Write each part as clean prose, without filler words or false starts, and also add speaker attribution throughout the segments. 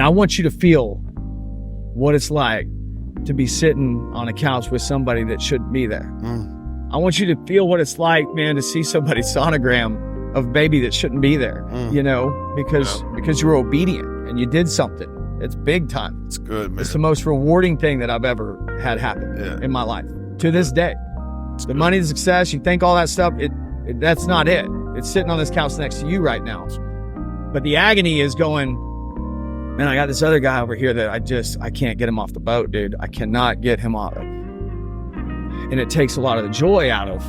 Speaker 1: I want you to feel what it's like to be sitting on a couch with somebody that shouldn't be there. I want you to feel what it's like, man, to see somebody's sonogram of baby that shouldn't be there, you know, because you were obedient and you did something. It's big time.
Speaker 2: It's good, man.
Speaker 1: It's the most rewarding thing that I've ever had happen in my life to this day. The money, the success, you think all that stuff, that's not it. It's sitting on this couch next to you right now. But the agony is going, man, I got this other guy over here that I can't get him off the boat, dude. I cannot get him off. And it takes a lot of the joy out of,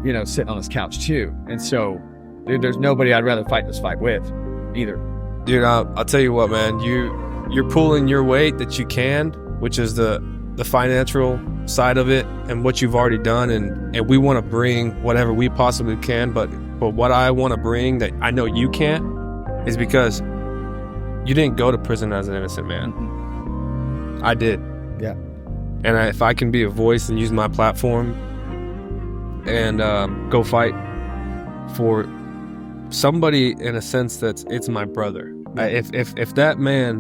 Speaker 1: you know, sitting on this couch too. And so, dude, there's nobody I'd rather fight this fight with either.
Speaker 3: Dude, I'll tell you what, man, you're pulling your weight that you can, which is the financial side of it and what you've already done. And we want to bring whatever we possibly can. But what I want to bring that I know you can't is because you didn't go to prison as an innocent man. I did.
Speaker 1: Yeah.
Speaker 3: And if I can be a voice and use my platform and go fight for somebody in a sense it's my brother. If that man,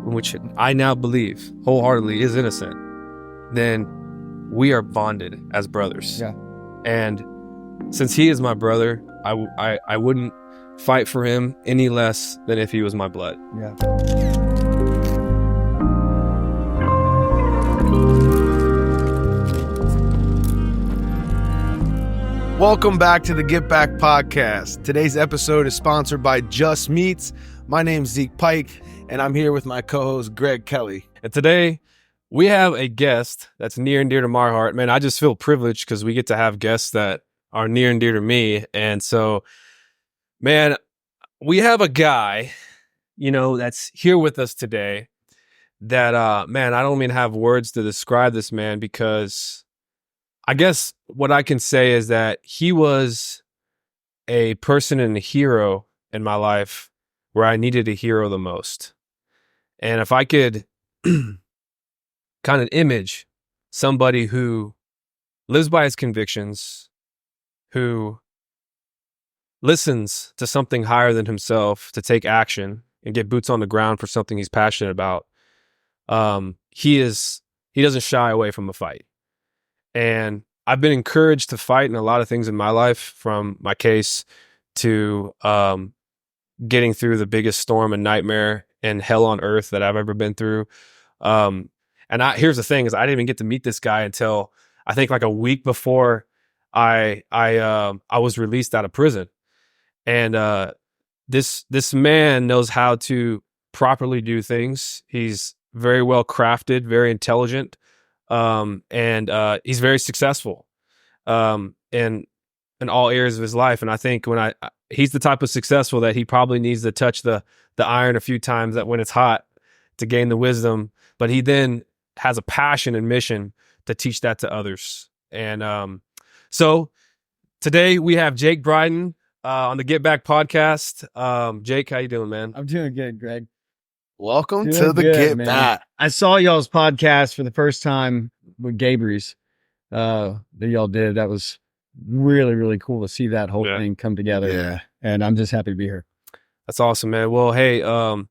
Speaker 3: which I now believe wholeheartedly is innocent, then we are bonded as brothers.
Speaker 1: Yeah.
Speaker 3: And since he is my brother, I wouldn't fight for him any less than if he was my blood.
Speaker 1: Yeah.
Speaker 2: Welcome back to the Get Back Podcast. Today's episode is sponsored by Just Meats. My name's Zeke Pike, and I'm here with my co-host, Greg Kelley.
Speaker 3: And today, we have a guest that's near and dear to my heart. Man, I just feel privileged because we get to have guests that are near and dear to me. And so, man, we have a guy, you know, that's here with us today that, man, I don't even have words to describe this man because I guess what I can say is that he was a person and a hero in my life where I needed a hero the most. And if I could kind of image somebody who lives by his convictions, who listens to something higher than himself to take action and get boots on the ground for something he's passionate about, he doesn't shy away from a fight. And I've been encouraged to fight in a lot of things in my life, from my case to getting through the biggest storm and nightmare and hell on earth that I've ever been through. And here's the thing: is I didn't even get to meet this guy until I think like a week before I was released out of prison. And this man knows how to properly do things. He's very well crafted, very intelligent. And he's very successful in all areas of his life. And I think he's the type of successful that he probably needs to touch the iron a few times that when it's hot to gain the wisdom, but he then has a passion and mission to teach that to others. And so today we have Jake Brydon on the Get Back Podcast. Jake, how you doing, man?
Speaker 1: I'm doing good, Greg.
Speaker 2: Welcome
Speaker 1: Doing
Speaker 2: to the
Speaker 1: good,
Speaker 2: Get
Speaker 1: man.
Speaker 2: Back.
Speaker 1: I saw y'all's podcast for the first time with Gabriel's that y'all did. That was really, really cool to see that whole thing come together.
Speaker 2: Yeah.
Speaker 1: And I'm just happy to be here.
Speaker 3: That's awesome, man. Well, hey,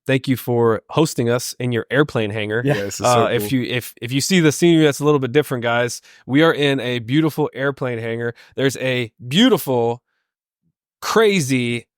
Speaker 3: thank you for hosting us in your airplane hangar.
Speaker 1: Yeah.
Speaker 2: This is so cool.
Speaker 3: If you see the scenery, that's a little bit different, guys. We are in a beautiful airplane hangar. There's a beautiful, crazy,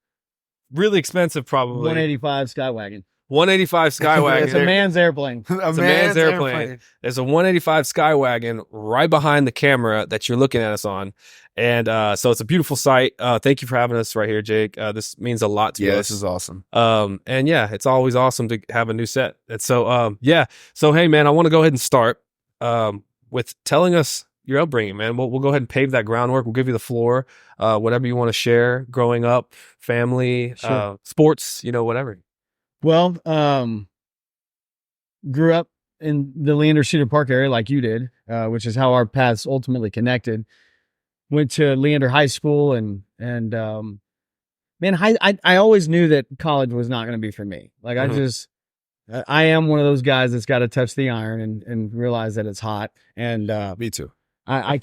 Speaker 3: really expensive, probably
Speaker 1: 185 Skywagon.
Speaker 3: 185 Skywagon.
Speaker 1: It's a man's airplane.
Speaker 3: It's a man's airplane. There's a 185 Skywagon right behind the camera that you're looking at us on. And so it's a beautiful sight. Thank you for having us right here, Jake. This means a lot to us.
Speaker 2: Yeah, this is awesome.
Speaker 3: And yeah, it's always awesome to have a new set. And so, yeah. So, hey, man, I want to go ahead and start with telling us your upbringing, man. We'll go ahead and pave that groundwork. We'll give you the floor. Whatever you want to share, growing up, family,
Speaker 1: Sure.
Speaker 3: sports, whatever.
Speaker 1: Well, grew up in the Leander Cedar Park area like you did, which is how our paths ultimately connected. Went to Leander High School and man, I always knew that college was not going to be for me. Like I am one of those guys that's got to touch the iron and realize that it's hot. And
Speaker 2: Me too.
Speaker 1: I've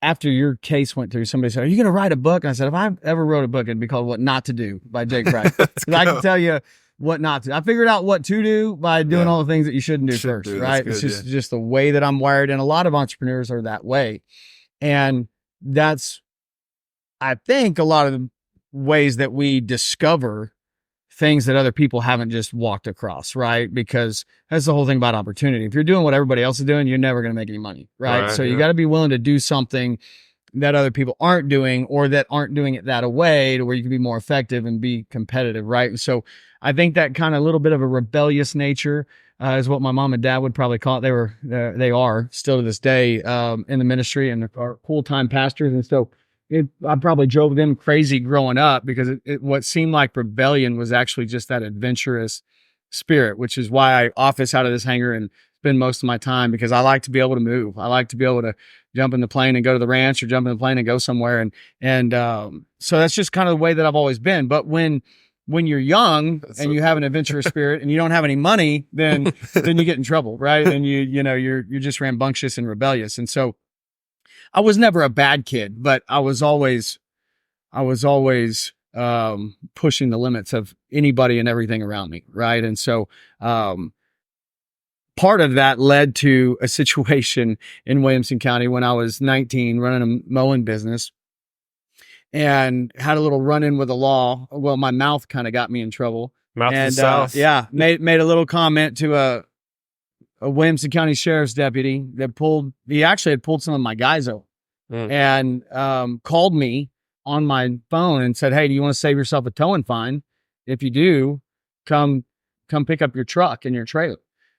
Speaker 1: after your case went through, somebody said, "Are you going to write a book?" And I said, "If I ever wrote a book, it'd be called What Not to Do by Jake Price." I can tell you what not to. I figured out what to do by doing all the things that you shouldn't do first, right? Good, it's just the way that I'm wired. And a lot of entrepreneurs are that way. And that's, I think, a lot of the ways that we discover things that other people haven't just walked across, right? Because that's the whole thing about opportunity. If you're doing what everybody else is doing, you're never going to make any money, right? So you got to be willing to do something that other people aren't doing, or that aren't doing it that way, to where you can be more effective and be competitive, right? And so I think that kind of little bit of a rebellious nature is what my mom and dad would probably call it. They are still to this day in the ministry and are full-time pastors. And so I probably drove them crazy growing up, because what seemed like rebellion was actually just that adventurous spirit, which is why I office out of this hangar and spend most of my time, because I like to be able to move. I like to be able to jump in the plane and go to the ranch, or jump in the plane and go somewhere. And so that's just kind of the way that I've always been. But when you're young and you have an adventurous spirit and you don't have any money, then you get in trouble, right? And you're just rambunctious and rebellious. And so I was never a bad kid, but I was always pushing the limits of anybody and everything around me, right? And so part of that led to a situation in Williamson County when I was 19, running a mowing business, and had a little run-in with the law. Well, my mouth kind of got me in trouble.
Speaker 3: Mouth to the south.
Speaker 1: Made a little comment to a Williamson County Sheriff's deputy that he actually had pulled some of my guys over and called me on my phone and said, "Hey, do you want to save yourself a towing fine? If you do, come pick up your truck and your trailer."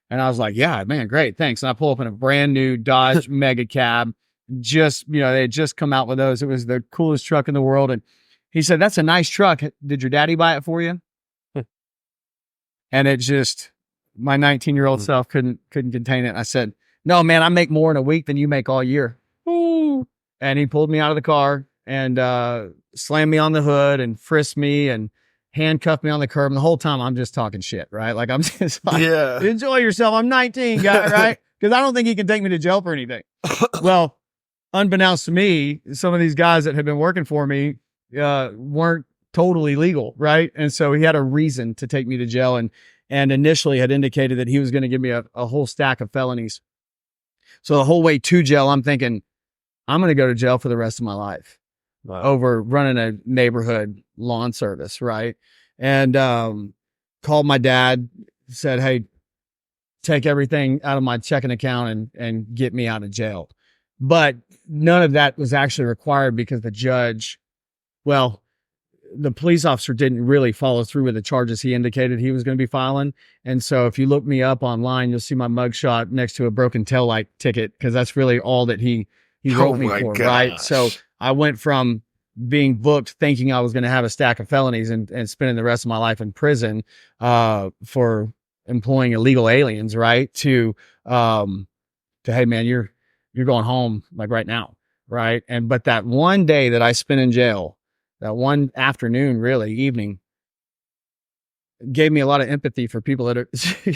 Speaker 1: And I was like, "Yeah, man, great, thanks." And I pull up in a brand new Dodge Mega Cab. They had just come out with those. It was the coolest truck in the world. And he said, "That's a nice truck. Did your daddy buy it for you?" And it just, my 19-year-old self couldn't contain it. I said, "No, man, I make more in a week than you make all year." Ooh. And he pulled me out of the car and slammed me on the hood and frisked me and handcuffed me on the curb. And the whole time I'm just talking shit, right? Like, I'm just like, enjoy yourself. I'm 19, guy, right? Because I don't think he can take me to jail for anything. Well, unbeknownst to me, some of these guys that had been working for me weren't totally legal, right? And so he had a reason to take me to jail, and initially had indicated that he was going to give me a whole stack of felonies. So the whole way to jail, I'm thinking, I'm going to go to jail for the rest of my life over running a neighborhood lawn service, right? And called my dad, said, "Hey, take everything out of my checking account and get me out of jail." But none of that was actually required, because the police officer didn't really follow through with the charges he indicated he was going to be filing. And so if you look me up online, you'll see my mugshot next to a broken taillight ticket, because that's really all that he wrote me for, right? So I went from being booked thinking I was going to have a stack of felonies and spending the rest of my life in prison for employing illegal aliens, right? To hey, man, you're going home like right now, right? But that one day that I spent in jail, that one afternoon, really evening, gave me a lot of empathy for people that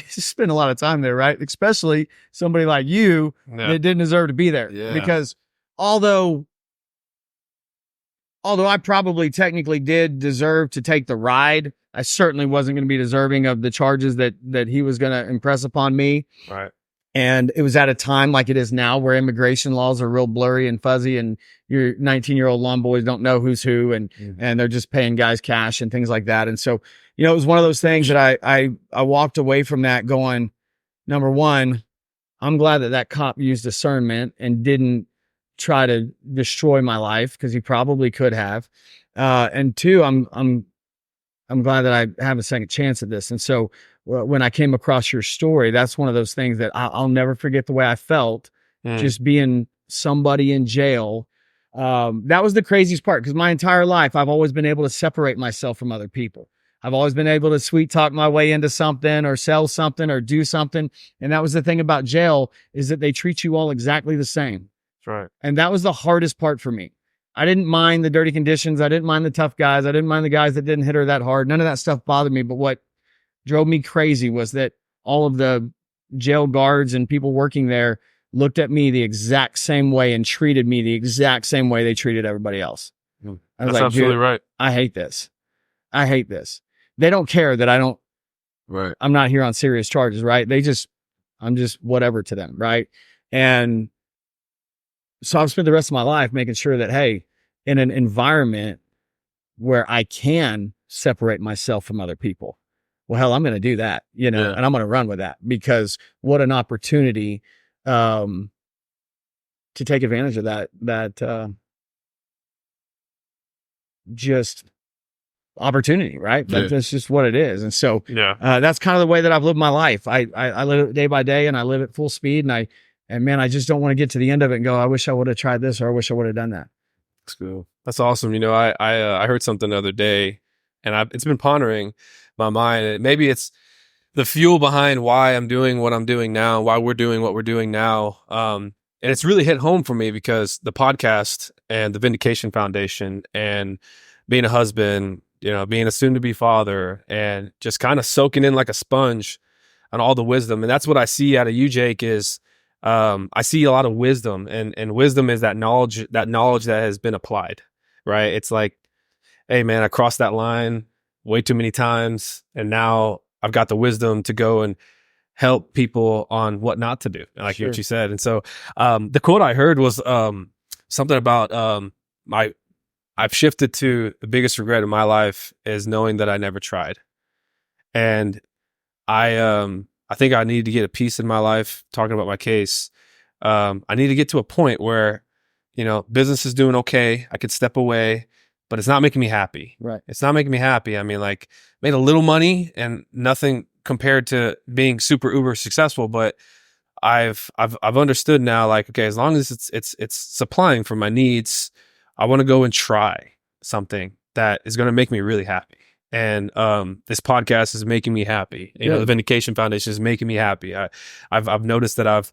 Speaker 1: spend a lot of time there, right? Especially somebody like you that didn't deserve to be there. Yeah. Because although I probably technically did deserve to take the ride, I certainly wasn't going to be deserving of the charges that he was going to impress upon me.
Speaker 3: Right.
Speaker 1: And it was at a time like it is now, where immigration laws are real blurry and fuzzy, and your 19-year-old lawn boys don't know who's who, and they're just paying guys cash and things like that. And so, it was one of those things that I walked away from that going, number one, I'm glad that cop used discernment and didn't try to destroy my life, because he probably could have. And two, I'm glad that I have a second chance at this. And so when I came across your story, that's one of those things that I'll never forget the way I felt just being somebody in jail. That was the craziest part, because my entire life, I've always been able to separate myself from other people. I've always been able to sweet talk my way into something, or sell something, or do something. And that was the thing about jail, is that they treat you all exactly the same.
Speaker 3: That's right. And
Speaker 1: that was the hardest part for me. I didn't mind the dirty conditions. I didn't mind the tough guys. I didn't mind the guys that didn't hit her that hard. None of that stuff bothered me. But what drove me crazy was that all of the jail guards and people working there looked at me the exact same way and treated me the exact same way they treated everybody else. I was
Speaker 3: That's
Speaker 1: like,
Speaker 3: absolutely
Speaker 1: dude,
Speaker 3: right.
Speaker 1: I hate this. I hate this. They don't care that I'm not here on serious charges, right? I'm just whatever to them, right? And so I've spent the rest of my life making sure that, hey, in an environment where I can separate myself from other people, well, hell, I'm going to do that, and I'm going to run with that, because what an opportunity to take advantage of that just opportunity, right? That's just what it is. And so that's kind of the way that I've lived my life. I live it day by day, and I live at full speed, and man, I just don't want to get to the end of it and go, I wish I would have tried this, or I wish I would have done that.
Speaker 3: That's cool. That's awesome. I heard something the other day, and it's been pondering my mind. Maybe it's the fuel behind why I'm doing what I'm doing now, why we're doing what we're doing now. And it's really hit home for me, because the podcast and the Vindication Foundation and being a husband, being a soon-to-be father, and just kind of soaking in like a sponge on all the wisdom. And that's what I see out of you, Jake, is I see a lot of wisdom, and wisdom is that knowledge that has been applied, right? It's like, hey man, I crossed that line way too many times, and now I've got the wisdom to go and help people on what not to do, like what you said. And so the quote I heard was something about I've shifted to the biggest regret in my life is knowing that I never tried. And I think I need to get a piece in my life, talking about my case. I need to get to a point where, business is doing okay. I could step away, but it's not making me happy.
Speaker 1: Right.
Speaker 3: It's not making me happy. I mean, like, made a little money and nothing compared to being super uber successful. But I've understood now, like, okay, as long as it's supplying for my needs, I want to go and try something that is going to make me really happy. And this podcast is making me happy. The Vindication Foundation is making me happy. I've noticed that I've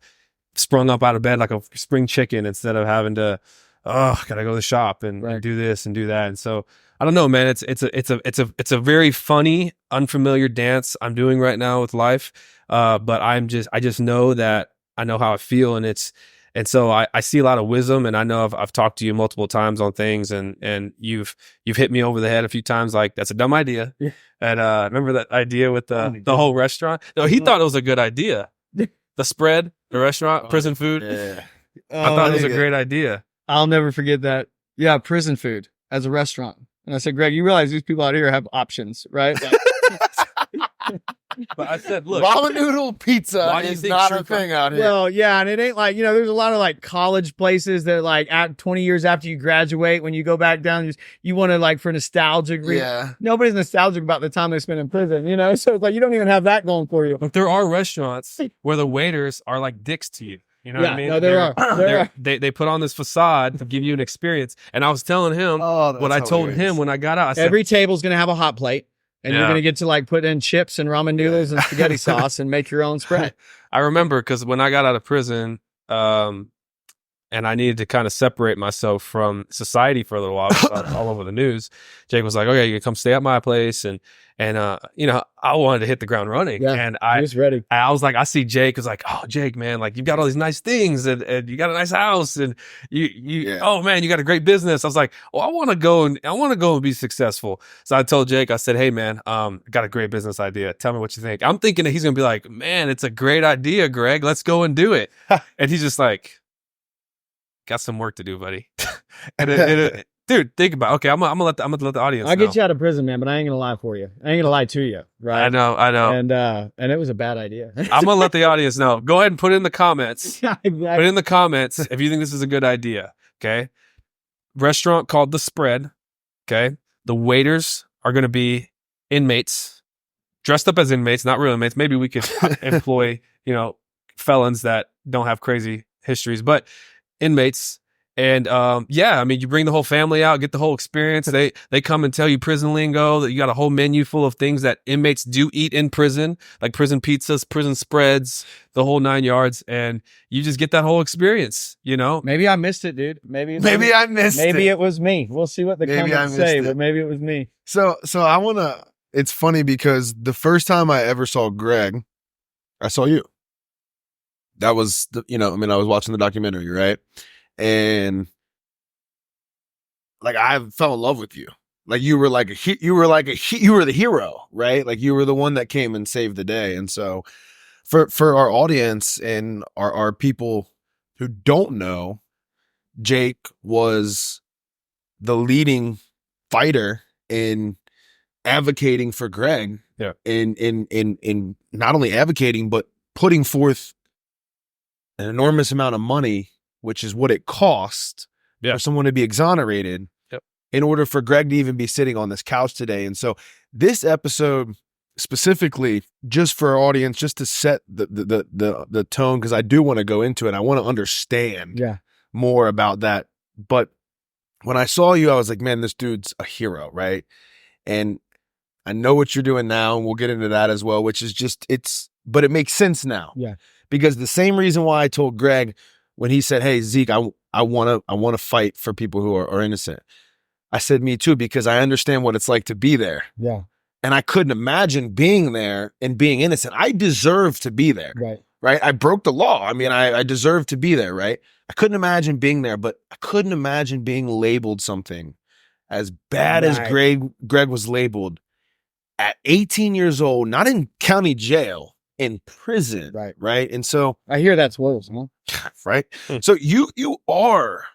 Speaker 3: sprung up out of bed like a spring chicken, instead of having to, gotta go to the shop and do this and do that. And so I don't know, man. It's a very funny, unfamiliar dance I'm doing right now with life. But I just know that I know how I feel, and so I see a lot of wisdom, and I know I've talked to you multiple times on things, and you've hit me over the head a few times, like, that's a dumb idea. Yeah. And remember that idea with the whole restaurant? No, he thought it was a good idea. The spread, the restaurant, prison food. Yeah. I thought it was a great idea.
Speaker 1: I'll never forget that. Yeah, prison food as a restaurant. And I said, Greg, you realize these people out here have options, right?
Speaker 3: But I said, look,
Speaker 2: ramen noodle pizza is not a thing out here.
Speaker 1: Well, yeah, and it ain't like, there's a lot of like college places that like 20 years after you graduate, when you go back down, you want to, like, for nostalgic reason. Yeah. Nobody's nostalgic about the time they spent in prison, so it's like you don't even have that going for you.
Speaker 3: But there are restaurants where the waiters are like dicks to you. You know what I mean?
Speaker 1: No, there are.
Speaker 3: They put on this facade to give you an experience. And I was telling him what I told him when I got out. I said,
Speaker 1: every table's going to have a hot plate. And you're going to get to, like, put in chips and ramen noodles and spaghetti sauce and make your own spread.
Speaker 3: I remember, because when I got out of prison, and I needed to kind of separate myself from society for a little while, all over the news, Jake was like, okay, you can come stay at my place. And I wanted to hit the ground running. Yeah, and
Speaker 1: he was ready.
Speaker 3: I was like, I see Jake, was like, oh, Jake, man, like, you've got all these nice things, and you got a nice house, and oh man, you got a great business. I was like, oh, I want to go and be successul. So I told Jake, I said, hey man, I got a great business idea. Tell me what you think. I'm thinking that he's going to be like, man, it's a great idea, Greg. Let's go and do it. And he's just like, got some work to do, buddy. And dude, think about it. Okay, I'm gonna let the audience know.
Speaker 1: I'll get you out of prison, man, but I ain't gonna lie for you. I ain't gonna lie to you, right?
Speaker 3: I know.
Speaker 1: And it was a bad idea.
Speaker 3: I'm gonna let the audience know. Go ahead and put in the comments. Yeah, exactly. Put in the comments if you think this is a good idea. Okay. Restaurant called The Spread. Okay. The waiters are gonna be inmates, dressed up as inmates, not real inmates. Maybe we could employ, felons that don't have crazy histories, but inmates. And you bring the whole family out, get the whole experience. They come and tell you prison lingo, that you got a whole menu full of things that inmates do eat in prison, like prison pizzas, prison spreads, the whole 9 yards, and you just get that whole experience.
Speaker 1: Maybe I missed it, dude. Maybe
Speaker 2: I missed it.
Speaker 1: Maybe it was me. We'll see what the comments say, but maybe it was me.
Speaker 2: So I wanna. It's funny because the first time I ever saw Greg, I saw you. that was I was watching the documentary, right? And like, I fell in love with you. Like, you were the hero, right? Like, you were the one that came and saved the day. And so for our audience and our people who don't know, Jake was the leading fighter in advocating for Greg.
Speaker 3: Yeah.
Speaker 2: In not only advocating, but putting forth an enormous amount of money, which is what it cost for someone to be exonerated, in order for Greg to even be sitting on this couch today. And so this episode specifically, just for our audience, just to set the tone, because I do want to go into it. I want to understand more about that. But when I saw you, I was like, man, this dude's a hero, right? And I know what you're doing now, and we'll get into that as well, which is just, but it makes sense now.
Speaker 1: Yeah.
Speaker 2: Because the same reason why I told Greg when he said, hey, Zeke, I want to fight for people who are innocent. I said, me too, because I understand what it's like to be there.
Speaker 1: Yeah.
Speaker 2: And I couldn't imagine being there and being innocent. I deserve to be there. Right. I broke the law. I mean, I deserve to be there. Right. I couldn't imagine being there, but I couldn't imagine being labeled something as bad as Greg was labeled at 18 years old, not in county jail, in prison. Right. And so
Speaker 1: I hear that's worse, huh?
Speaker 2: Right. So you are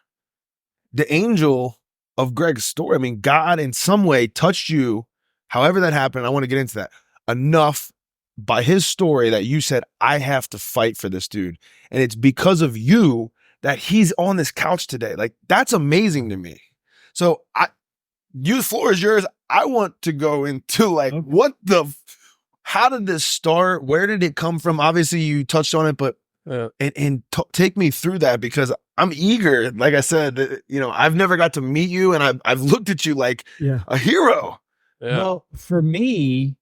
Speaker 2: the angel of Greg's story. I mean, God in some way touched you, however that happened. I want to get into that enough by his story that you said, I have to fight for this dude. And it's because of you that he's on this couch today. Like, that's amazing to me. So the floor is yours. I want to go into like, how did this start? Where did it come from? Obviously you touched on it, but take me through that, because I'm eager. Like I said, I've never got to meet you, and I've looked at you like a hero.
Speaker 1: Yeah. Well, for me,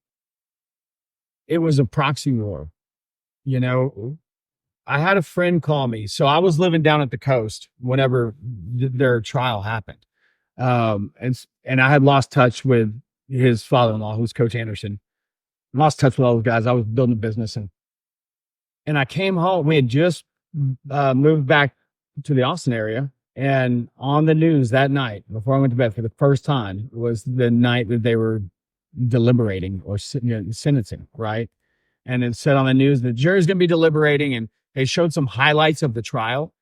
Speaker 1: it was a proxy war. I had a friend call me. So I was living down at the coast whenever their trial happened. And I had lost touch with his father-in-law, who's Coach Anderson. Lost touch with all those guys. I was building a business, and I came home. We had just moved back to the Austin area, and on the news that night, before I went to bed for the first time, was the night that they were deliberating or sentencing, right? And it said on the news the jury's going to be deliberating, and they showed some highlights of the trial,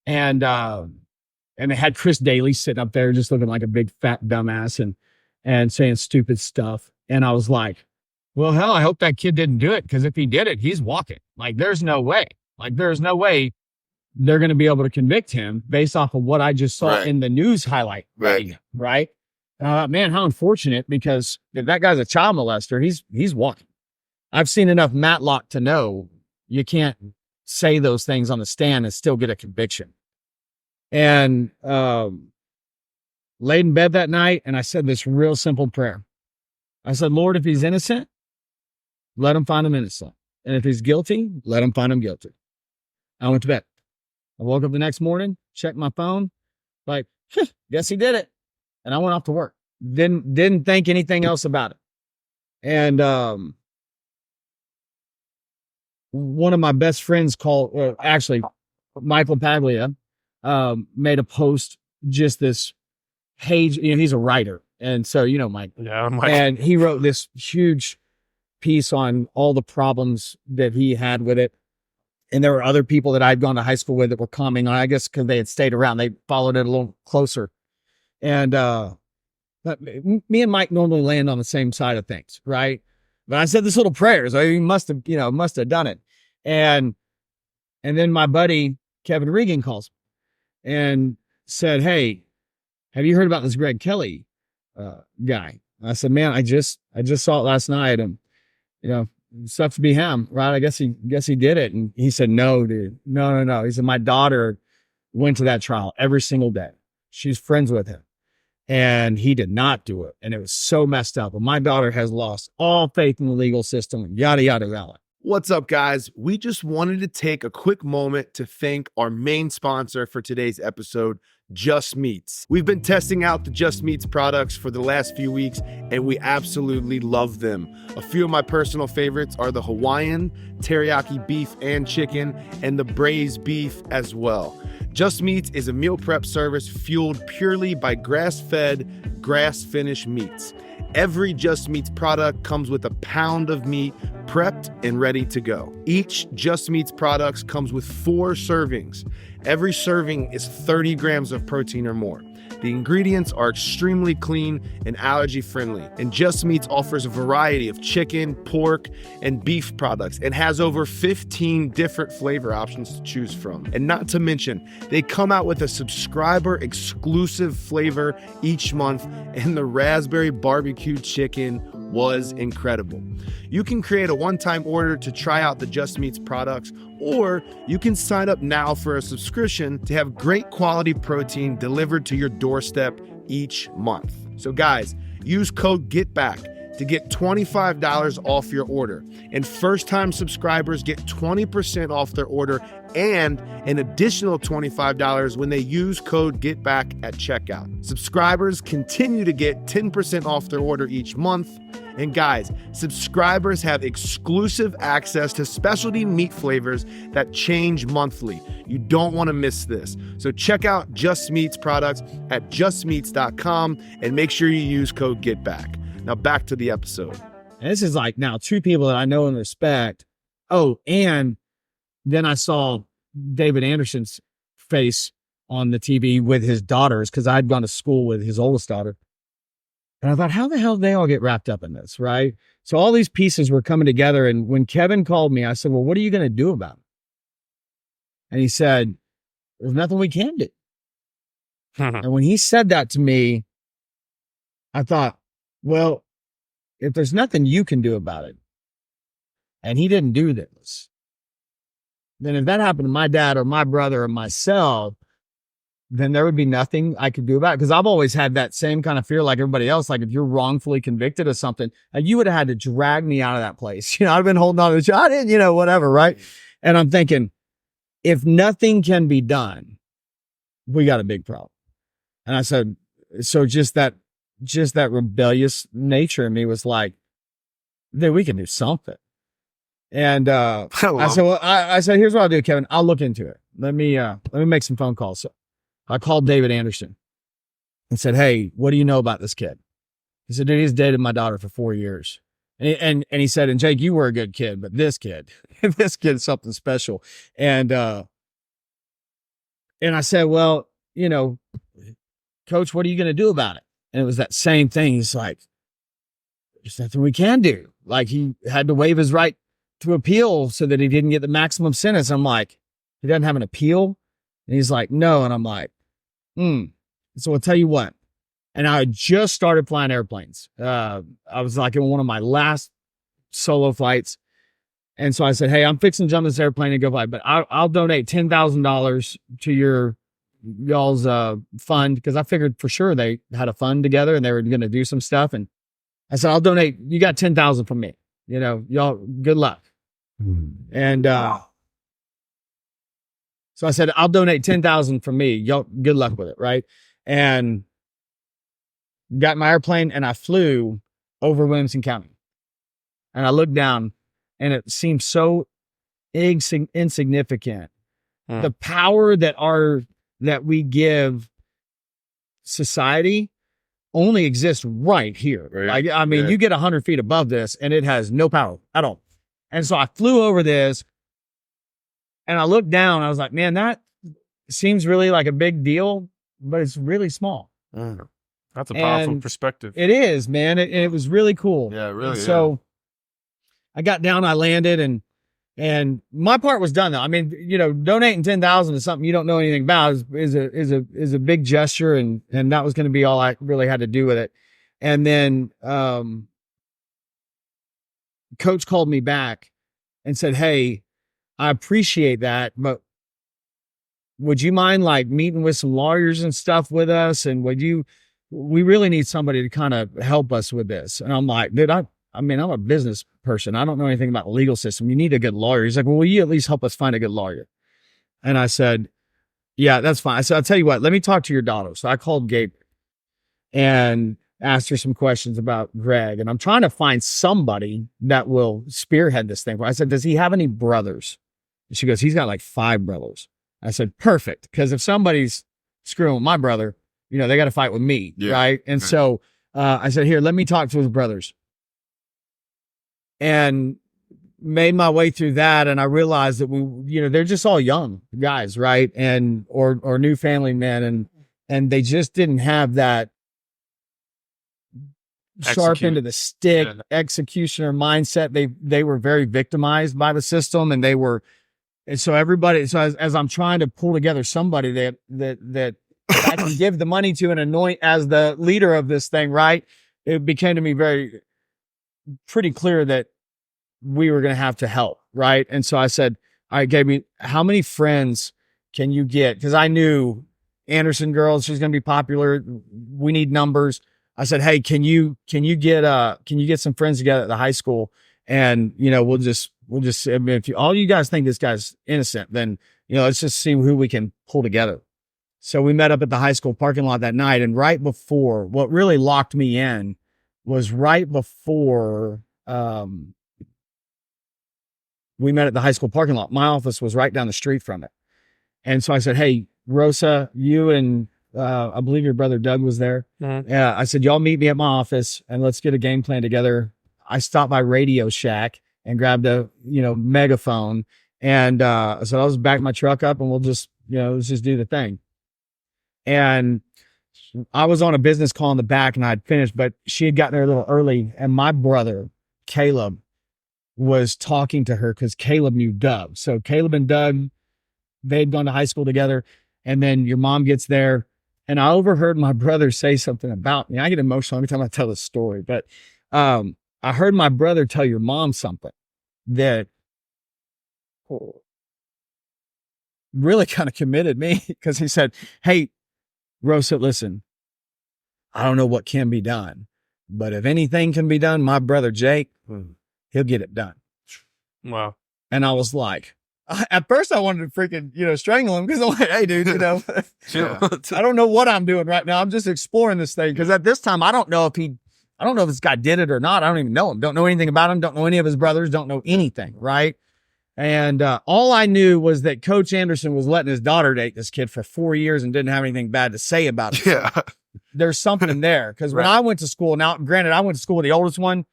Speaker 1: and they had Chris Daly sitting up there just looking like a big fat dumbass and saying stupid stuff, and I was like, well, hell, I hope that kid didn't do it, because if he did it, he's walking. Like, there's no way. They're going to be able to convict him based off of what I just saw in the news highlight. Right. Man, how unfortunate, because if that guy's a child molester, he's walking. I've seen enough Matlock to know you can't say those things on the stand and still get a conviction. And laid in bed that night, and I said this real simple prayer. I said, Lord, if he's innocent, let him find him innocent. And if he's guilty, let him find him guilty. I went to bed. I woke up the next morning, checked my phone, like, guess he did it. And I went off to work. Didn't think anything else about it. And one of my best friends actually, Michael Paglia, made a post, just this page. He's a writer. And so, Mike.
Speaker 3: Yeah, Mike.
Speaker 1: And he wrote this huge piece on all the problems that he had with it. And there were other people that I'd gone to high school with that were commenting on, I guess, because they had stayed around. They followed it a little closer. And but me and Mike normally land on the same side of things, right? But I said this little prayer, so he must have done it. And then my buddy Kevin Regan calls me and said, hey, have you heard about this Greg Kelley guy? I said, man, I just saw it last night, and sucks to be him, right? I guess he did it. And he said, no, dude, no. He said, my daughter went to that trial every single day. She's friends with him, and he did not do it. And it was so messed up. And my daughter has lost all faith in the legal system, yada, yada, yada.
Speaker 2: What's up, guys? We just wanted to take a quick moment to thank our main sponsor for today's episode, Just Meats. We've been testing out the Just Meats products for the last few weeks, and we absolutely love them. A few of my personal favorites are the Hawaiian, teriyaki beef and chicken, and the braised beef as well. Just Meats is a meal prep service fueled purely by grass-fed, grass-finished meats. Every Just Meats product comes with a pound of meat prepped and ready to go. Each Just Meats products comes with 4 servings. Every serving is 30 grams of protein or more. The ingredients are extremely clean and allergy friendly, and Just Meats offers a variety of chicken, pork, and beef products and has over 15 different flavor options to choose from. And not to mention, they come out with a subscriber exclusive flavor each month, and the raspberry barbecue chicken was incredible. You can create a one-time order to try out the Just Meats products, or you can sign up now for a subscription to have great quality protein delivered to your doorstep each month. So guys, use code GETBACK to get $25 off your order, and first-time subscribers get 20% off their order and an additional $25 when they use code GETBACK at checkout. Subscribers continue to get 10% off their order each month. And guys, subscribers have exclusive access to specialty meat flavors that change monthly. You don't want to miss this. So check out Just Meats products at justmeats.com and make sure you use code GETBACK. Now back to the episode.
Speaker 1: And this is like now 2 people that I know and respect. Oh, and then I saw David Anderson's face on the TV with his daughters, because I'd gone to school with his oldest daughter. And I thought, how the hell did they all get wrapped up in this, right? So all these pieces were coming together. And when Kevin called me, I said, well, what are you going to do about it? And he said, there's nothing we can do. And when he said that to me, I thought, well, if there's nothing you can do about it, and he didn't do this, then if that happened to my dad or my brother or myself, then there would be nothing I could do about it. Because I've always had that same kind of fear like everybody else. Like if you're wrongfully convicted of something, you would have had to drag me out of that place. I've been holding on to the I didn't, whatever, right? And I'm thinking, if nothing can be done, we got a big problem. And I said, so just that rebellious nature in me was like, then we can do something. And I said, well, I said, here's what I'll do, Kevin. I'll look into it. Let me make some phone calls. So I called David Anderson and said, hey, what do you know about this kid? He said, dude, he's dated my daughter for 4 years. And he said, and Jake, you were a good kid, but this kid's something special. And I said, well, Coach, what are you going to do about it? And it was that same thing. He's like, there's nothing we can do. Like he had to waive his right to appeal so that he didn't get the maximum sentence. I'm like, he doesn't have an appeal? And he's like, no. And I'm like, So I'll tell you what. And I had just started flying airplanes. I was like in one of my last solo flights. And so I said, hey, I'm fixing to jump this airplane and go fly, but I'll donate $10,000 to y'all's fund, because I figured for sure they had a fund together and they were going to do some stuff. And I said, I'll donate. You got 10,000 from me. Y'all, good luck. And so I said, I'll donate 10,000 from me. Y'all, good luck with it, right? And got my airplane and I flew over Williamson County. And I looked down and it seemed so insignificant. The power that we give society only exists right here. Right. Like, you get 100 feet above this and it has no power at all. And so I flew over this and I looked down. I was like, man, that seems really like a big deal, but it's really small.
Speaker 3: That's a powerful perspective.
Speaker 1: It is, man. It was really cool.
Speaker 2: Yeah, really.
Speaker 1: And so I got down, I landed, and my part was done though. Donating 10,000 to something you don't know anything about is a big gesture, and that was going to be all I really had to do with it. And then Coach called me back and said, hey, I appreciate that, but would you mind like meeting with some lawyers and stuff with us? And we really need somebody to kind of help us with this. And I'm like, dude, I I mean, I'm a business person. I don't know anything about the legal system. You need a good lawyer. He's like, well, will you at least help us find a good lawyer? And I said, yeah, that's fine. I said, I'll tell you what, let me talk to your daughter. So I called Gabe and asked her some questions about Greg. And I'm trying to find somebody that will spearhead this thing. I said, does he have any brothers? And she goes, he's got like 5 brothers. I said, perfect. Because if somebody's screwing with my brother, you know, they got to fight with me. Yeah. Right. And so I said, here, let me talk to his brothers. And made my way through that. And I realized that they're just all young guys. Right. And, or new family men. And they just didn't have that sharp into the stick executioner mindset. They were very victimized by the system, and so as I'm trying to pull together somebody that I can give the money to and anoint as the leader of this thing, right? It became to me pretty clear that we were going to have to help, right? And so I said, all right, Gabe, how many friends can you get? Because I knew Anderson girls, she's going to be popular. We need numbers. I said, hey, can you get some friends together at the high school? And, we'll just, I mean, if all you guys think this guy's innocent, then, let's just see who we can pull together. So we met up at the high school parking lot that night. And right before, what really locked me in was right before, we met at the high school parking lot. My office was right down the street from it. And so I said, hey, Rosa, you and, I believe your brother Doug was there. Mm-hmm. Yeah. I said, y'all meet me at my office and let's get a game plan together. I stopped by Radio Shack and grabbed a, megaphone. And, I said, I'll just back my truck up and we'll just, let's just do the thing. And I was on a business call in the back and I'd finished, but she had gotten there a little early. And my brother, Caleb, was talking to her because Caleb knew Doug. So Caleb and Doug, they'd gone to high school together. And then your mom gets there. And I overheard my brother say something about me. I get emotional every time I tell this story, but I heard my brother tell your mom something that really kind of committed me, because he said, hey, Rosa, listen, I don't know what can be done, but if anything can be done, my brother Jake, he'll get it done.
Speaker 3: Wow.
Speaker 1: And I was like, at first I wanted to freaking, strangle him, because I'm like, hey, dude, I don't know what I'm doing right now. I'm just exploring this thing. Because at this time, I don't know if this guy did it or not. I don't even know him. Don't know anything about him. Don't know any of his brothers. Don't know anything. Right. And all I knew was that Coach Anderson was letting his daughter date this kid for 4 years and didn't have anything bad to say about it. Yeah. There's something there. Because when I went to school, now, granted, I went to school with the oldest one.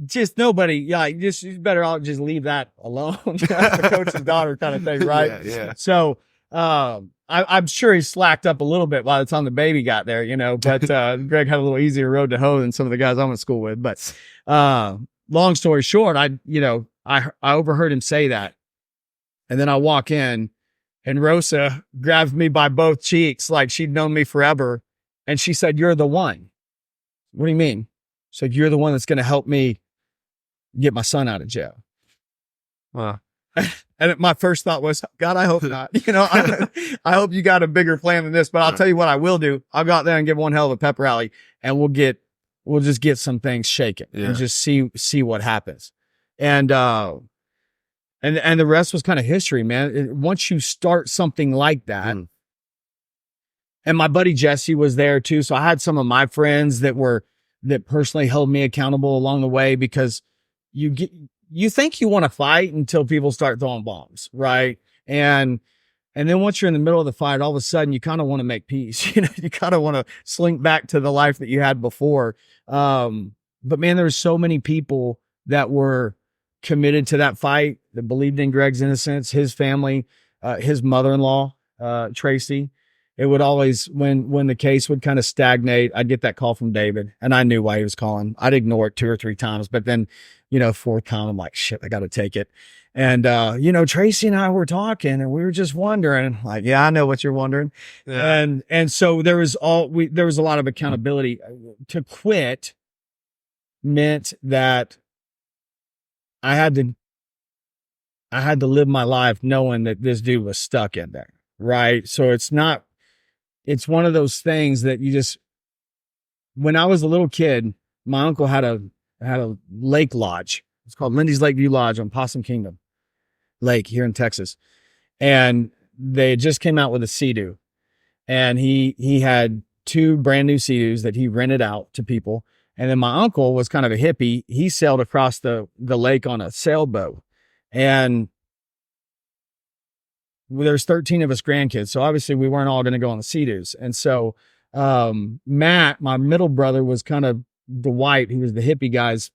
Speaker 1: Just nobody, you better all just leave that alone. The coach's daughter kind of thing, right? Yeah. So I'm sure he slacked up a little bit by the time the baby got there, but Greg had a little easier road to hoe than some of the guys I went to school with. But long story short, I overheard him say that. And then I walk in and Rosa grabs me by both cheeks like she'd known me forever. And she said, you're the one. What do you mean? She said, you're the one that's going to help me get my son out of jail.
Speaker 3: Wow.
Speaker 1: And my first thought was, God, I hope not. I hope you got a bigger plan than this. But I'll tell you what I will do. I'll go out there and give one hell of a pep rally, and we'll just get some things shaken and just see what happens. And the rest was kind of history, man. Once you start something like that, and my buddy Jesse was there too. So I had some of my friends that personally held me accountable along the way, because you think you want to fight until people start throwing bombs, right? And then once you're in the middle of the fight, all of a sudden you kind of want to make peace. You kind of want to slink back to the life that you had before. But man, there were so many people that were committed to that fight, that believed in Greg's innocence, his family, his mother-in-law, Tracy. It would always, when the case would kind of stagnate, I'd get that call from David, and I knew why he was calling. I'd ignore it 2 or 3 times, but then, fourth time, I'm like, shit, I got to take it. And, Tracy and I were talking, and we were just wondering, like, yeah, I know what you're wondering. Yeah. And so there was a lot of accountability. To quit meant that I had to live my life knowing that this dude was stuck in there. Right. So it's one of those things that when I was a little kid, my uncle had had a lake lodge. It's called Lindy's Lakeview Lodge on Possum Kingdom Lake here in Texas. And they just came out with a Sea-Doo. And he had 2 brand new Sea-Doos that he rented out to people. And then my uncle was kind of a hippie. He sailed across the lake on a sailboat. And there's 13 of us grandkids. So obviously we weren't all going to go on the Sea-Doos. And so Matt, my middle brother, was kind of Dwight, who was the hippie guy's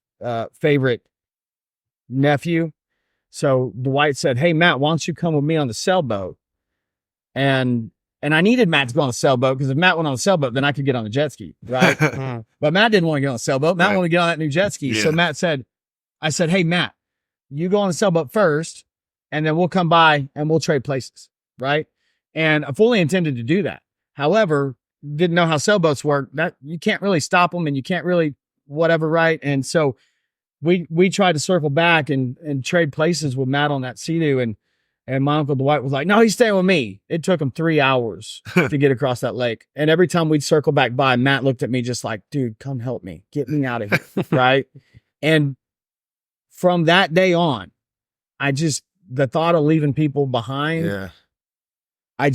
Speaker 1: favorite nephew. So Dwight said, hey, Matt, why don't you come with me on the sailboat? And I needed Matt to go on the sailboat, because if Matt went on the sailboat, then I could get on the jet ski, right? But Matt didn't want to get on the sailboat. Matt wanted to get on that new jet ski. Yeah. So I said, hey, Matt, you go on the sailboat first, and then we'll come by and we'll trade places, right? And I fully intended to do that. However, didn't know how sailboats work. That you can't really stop them, and you can't really whatever, right? And so we tried to circle back and trade places with Matt on that Sea-Doo, and my Uncle Dwight was like, no, he's staying with me. It took him 3 hours to get across that lake. And every time we'd circle back by, Matt looked at me just like, dude, come help me. Get me out of here. Right. And from that day on, the thought of leaving people behind, I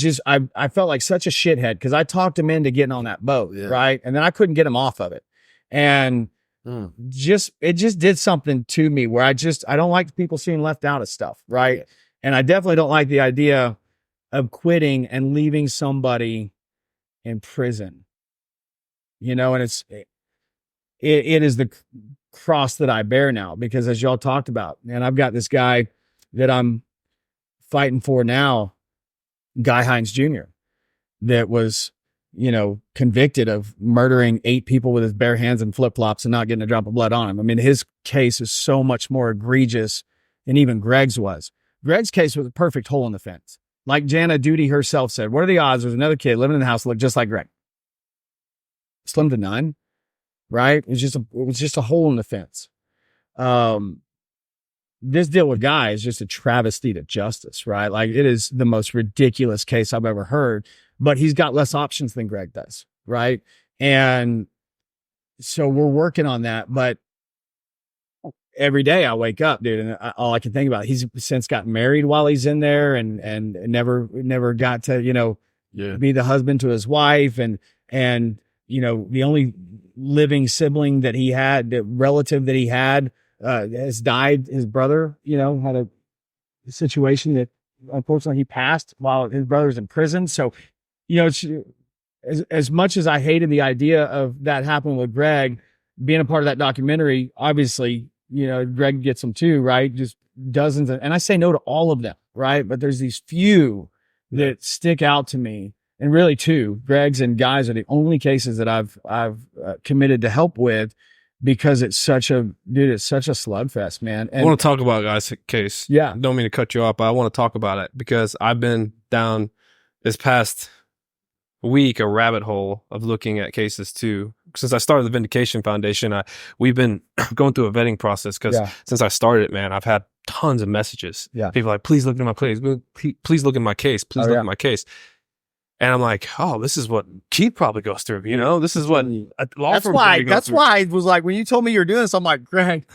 Speaker 1: felt like such a shithead, because I talked him into getting on that boat. Yeah. Right. And then I couldn't get him off of it. And it just did something to me where I don't like people seeing left out of stuff. Right. Yeah. And I definitely don't like the idea of quitting and leaving somebody in prison, and it is the cross that I bear now, because as y'all talked about, and I've got this guy that I'm fighting for now, Guy Hines Jr., that was, convicted of murdering 8 people with his bare hands and flip-flops and not getting a drop of blood on him. I mean, his case is so much more egregious than even Greg's was. Greg's case was a perfect hole in the fence. Like Jana Duty herself said, what are the odds there's another kid living in the house that looked just like Greg? Slim to none, right? It was just a hole in the fence. This deal with Guy is just a travesty to justice, right? Like, it is the most ridiculous case I've ever heard, but he's got less options than Greg does, right? And so we're working on that, but every day I wake up, dude, and all I can think about, he's since got married while he's in there, and never got to, be the husband to his wife. And, the only living sibling that he had, the relative that he had, has died. His brother, had a situation that unfortunately he passed while his brother's in prison. So, it's, as much as I hated the idea of that happening with Greg, being a part of that documentary, obviously, Greg gets them too, right? Just dozens and I say no to all of them, right? But there's these few that stick out to me, and really 2, Greg's and Guy's, are the only cases that I've committed to help with, because it's such a slugfest, man. And
Speaker 3: I want to talk about Guy's case.
Speaker 1: Yeah.
Speaker 3: Don't mean to cut you off, but I want to talk about it, because I've been down this past week a rabbit hole of looking at cases too. Since I started the Vindication Foundation, we've been going through a vetting process, because since I started it, man, I've had tons of messages. Yeah. People are like, please look at my case. Please look at my case. Please look at my case. And I'm like, oh, this is what Keith probably goes through. This is what a law firm. That's why
Speaker 1: I was like, when you told me you're doing this, I'm like, Greg,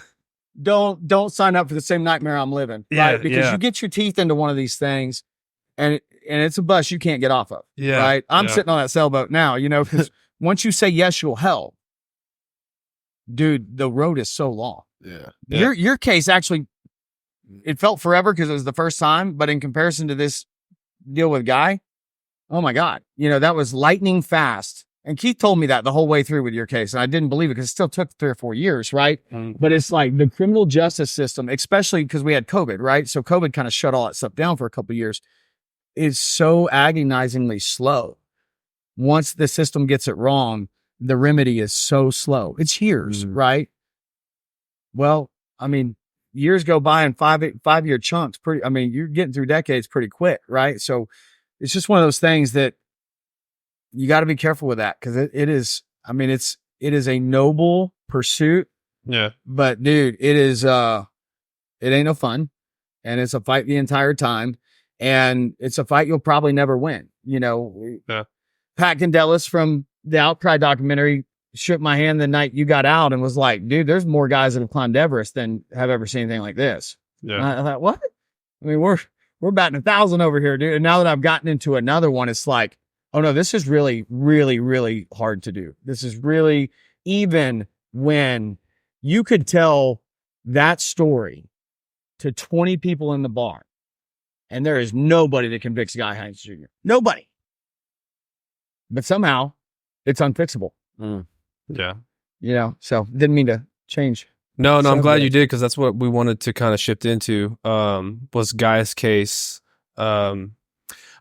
Speaker 1: don't sign up for the same nightmare I'm living. Yeah, right? Because you get your teeth into one of these things, and it's a bus you can't get off of. Yeah. Right. I'm sitting on that sailboat now, because once you say yes, you'll help. Dude, the road is so long. Yeah. Your case actually, it felt forever because it was the first time, but in comparison to this deal with Guy, oh my God, that was lightning fast. And Keith told me that the whole way through with your case, and I didn't believe it, because it still took 3 or 4 years, right? But it's like the criminal justice system, especially because we had COVID, right? So COVID kind of shut all that stuff down for a couple of years, is so agonizingly slow. Once the system gets it wrong, the remedy is so slow. It's years, right? Well, I mean, years go by in 5-year chunks. You're getting through decades pretty quick, right? So it's just one of those things that you got to be careful with that, because it is a noble pursuit.
Speaker 3: Yeah. But
Speaker 1: dude, it ain't no fun, and it's a fight the entire time, and it's a fight you'll probably never win. Pat Candelas from the Outcry documentary, shook my hand the night you got out and was like, dude, there's more guys that have climbed Everest than have ever seen anything like this.
Speaker 3: Yeah.
Speaker 1: And I thought, what? I mean, we're batting 1,000 over here, dude. And now that I've gotten into another one, it's like, oh no, this is really, really, really hard to do. This is really, even when you could tell that story to 20 people in the bar, and there is nobody that convicts Guy Hines Jr. Nobody. But somehow it's unfixable.
Speaker 3: Yeah.
Speaker 1: You know, so didn't mean to change.
Speaker 3: No, I'm glad you did, because that's what we wanted to kind of shift into, was Guy's case. I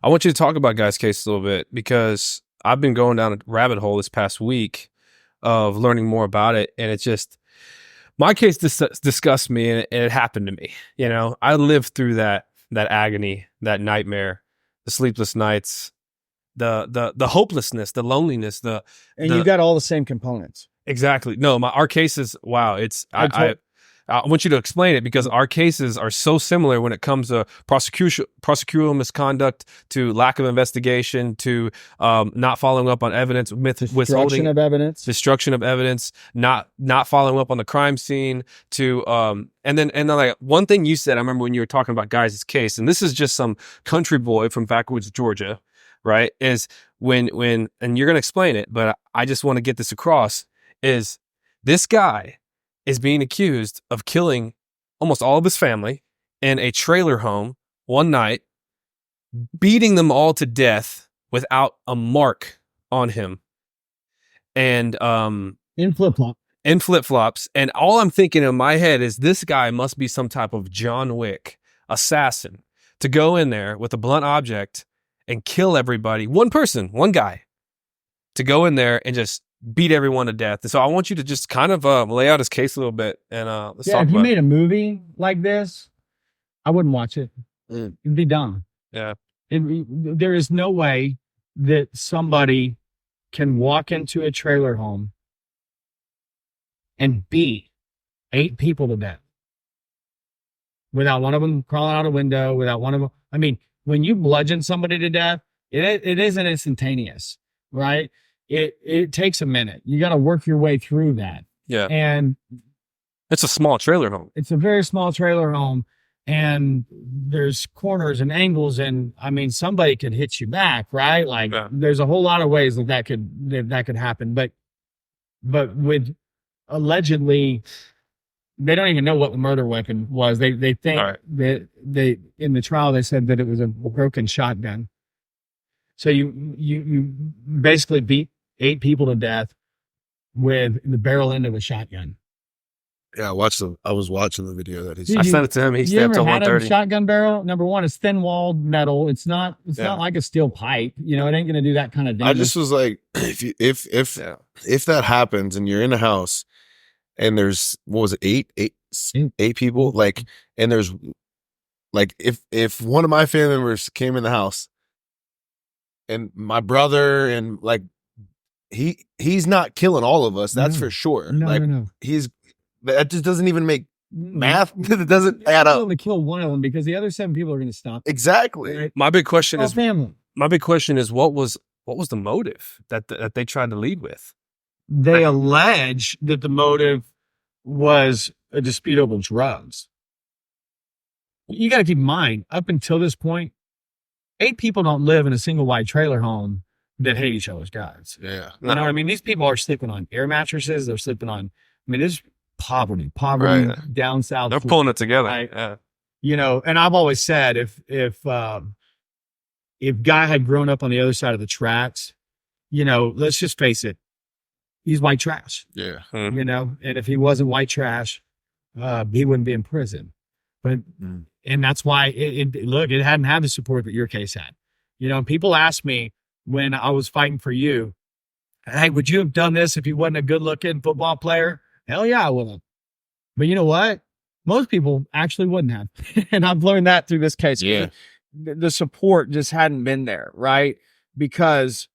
Speaker 3: want you to talk about Guy's case a little bit, because I've been going down a rabbit hole this past week of learning more about it. And it's just, my case disgusts me, and it happened to me. You know, I lived through that agony, that nightmare, the sleepless nights, the hopelessness, the loneliness,
Speaker 1: you got all the same components.
Speaker 3: Exactly. No, our cases, wow, it's I want you to explain it, because our cases are so similar when it comes to prosecutorial misconduct, to lack of investigation, to not following up on evidence, withholding destruction of evidence, not following up on the crime scene, to and then like one thing you said, I remember when you were talking about Guy's case, and this is just some country boy from backwoods Georgia, right? Is when and you're gonna explain it, but I just want to get this across, is this guy is being accused of killing almost all of his family in a trailer home one night, beating them all to death without a mark on him. And
Speaker 1: in
Speaker 3: flip-flops. And all I'm thinking in my head is, this guy must be some type of John Wick assassin, to go in there with a blunt object and kill everybody. One person, one guy, to go in there and just beat everyone to death. And so I want you to just kind of lay out his case a little bit, and let's talk about it.
Speaker 1: If you made a movie like this, I wouldn't watch it. It'd be dumb.
Speaker 3: Yeah.
Speaker 1: There is no way that somebody can walk into a trailer home and beat 8 people to death without one of them crawling out a window, without one of them. I mean, when you bludgeon somebody to death, it isn't instantaneous, right? It takes a minute. You got to work your way through that.
Speaker 3: Yeah.
Speaker 1: And
Speaker 3: it's a small trailer home.
Speaker 1: It's a very small trailer home, and there's corners and angles, and I mean, somebody could hit you back, right? Like there's a whole lot of ways that could happen. But with allegedly, they don't even know what the murder weapon was. They think that they in the trial they said that it was a broken shotgun. So you basically beat 8 people to death with the barrel end of a shotgun.
Speaker 2: Yeah, I was watching the video that
Speaker 3: I sent it to him. He stayed up till 1:30.
Speaker 1: A shotgun barrel? Number one, it's thin-walled metal. It's not like a steel pipe. You know, it ain't gonna do that kind of damage.
Speaker 2: I just was like, if that happens and you're in a house and there's, what was it, eight people, like, and there's like, if one of my family members came in the house and my brother, and like, he's not killing all of us, that's for sure. No. That just doesn't even make math. It doesn't add up.
Speaker 1: Only kill one of them because the other 7 people are going to stop.
Speaker 2: Exactly.
Speaker 1: Right?
Speaker 3: My big question is
Speaker 1: family.
Speaker 3: My big question is, what was the motive that they tried to lead with?
Speaker 1: They allege that the motive was a dispute over drugs. You got to keep in mind, up until this point, 8 people don't live in a single wide trailer home that hate each other's guys.
Speaker 2: Yeah.
Speaker 1: You know what I mean? These people are sleeping on air mattresses. They're sleeping on, I mean, this poverty down south.
Speaker 3: They're pulling it together.
Speaker 1: Yeah. You know, and I've always said if Guy had grown up on the other side of the tracks, you know, let's just face it, he's white trash.
Speaker 2: Yeah.
Speaker 1: You know, and if he wasn't white trash, he wouldn't be in prison. But and that's why it hadn't had the support that your case had. You know, people ask me when I was fighting for you, hey, would you have done this if you wasn't a good-looking football player? Hell yeah, I would have. But you know what? Most people actually wouldn't have. And I've learned that through this case.
Speaker 2: Yeah.
Speaker 1: The support just hadn't been there, right? Because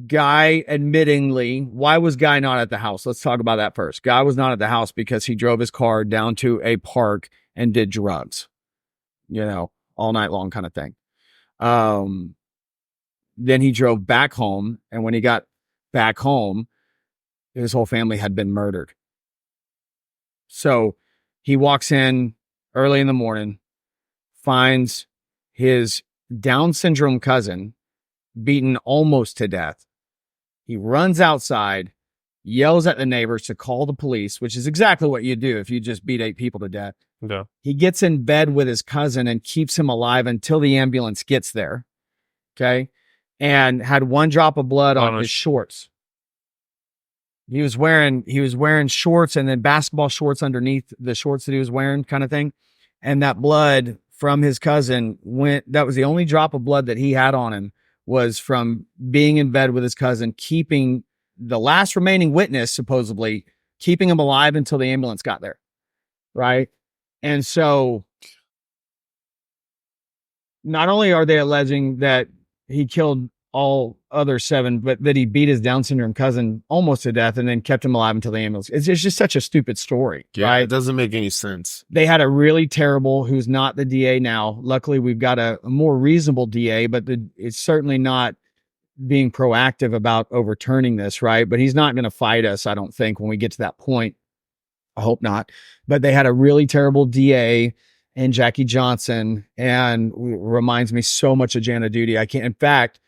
Speaker 1: Guy, admittingly, why was Guy not at the house? Let's talk about that first. Guy was not at the house because he drove his car down to a park and did drugs, you know, all night long kind of thing. Then he drove back home. And when he got back home, his whole family had been murdered. So he walks in early in the morning, finds his Down syndrome cousin beaten almost to death. He runs outside, yells at the neighbors to call the police, which is exactly what you do if you just beat 8 people to death.
Speaker 3: Yeah.
Speaker 1: He gets in bed with his cousin and keeps him alive until the ambulance gets there. Okay. And had 1 drop of blood on his shorts. He was wearing shorts and then basketball shorts underneath the shorts that he was wearing, kind of thing. And that blood from his cousin that was the only drop of blood that he had on him, was from being in bed with his cousin, keeping the last remaining witness, supposedly keeping him alive until the ambulance got there. Right. And so not only are they alleging that he killed all other 7, but that he beat his Down syndrome cousin almost to death and then kept him alive until the ambulance. It's just such a stupid story.
Speaker 2: Yeah,
Speaker 1: right?
Speaker 2: It doesn't make any sense.
Speaker 1: They had a really terrible, who's not the DA now. Luckily, we've got a more reasonable DA, but it's certainly not being proactive about overturning this, right? But he's not going to fight us, I don't think, when we get to that point. I hope not. But they had a really terrible DA and Jackie Johnson, and reminds me so much of Jana Duty. In fact,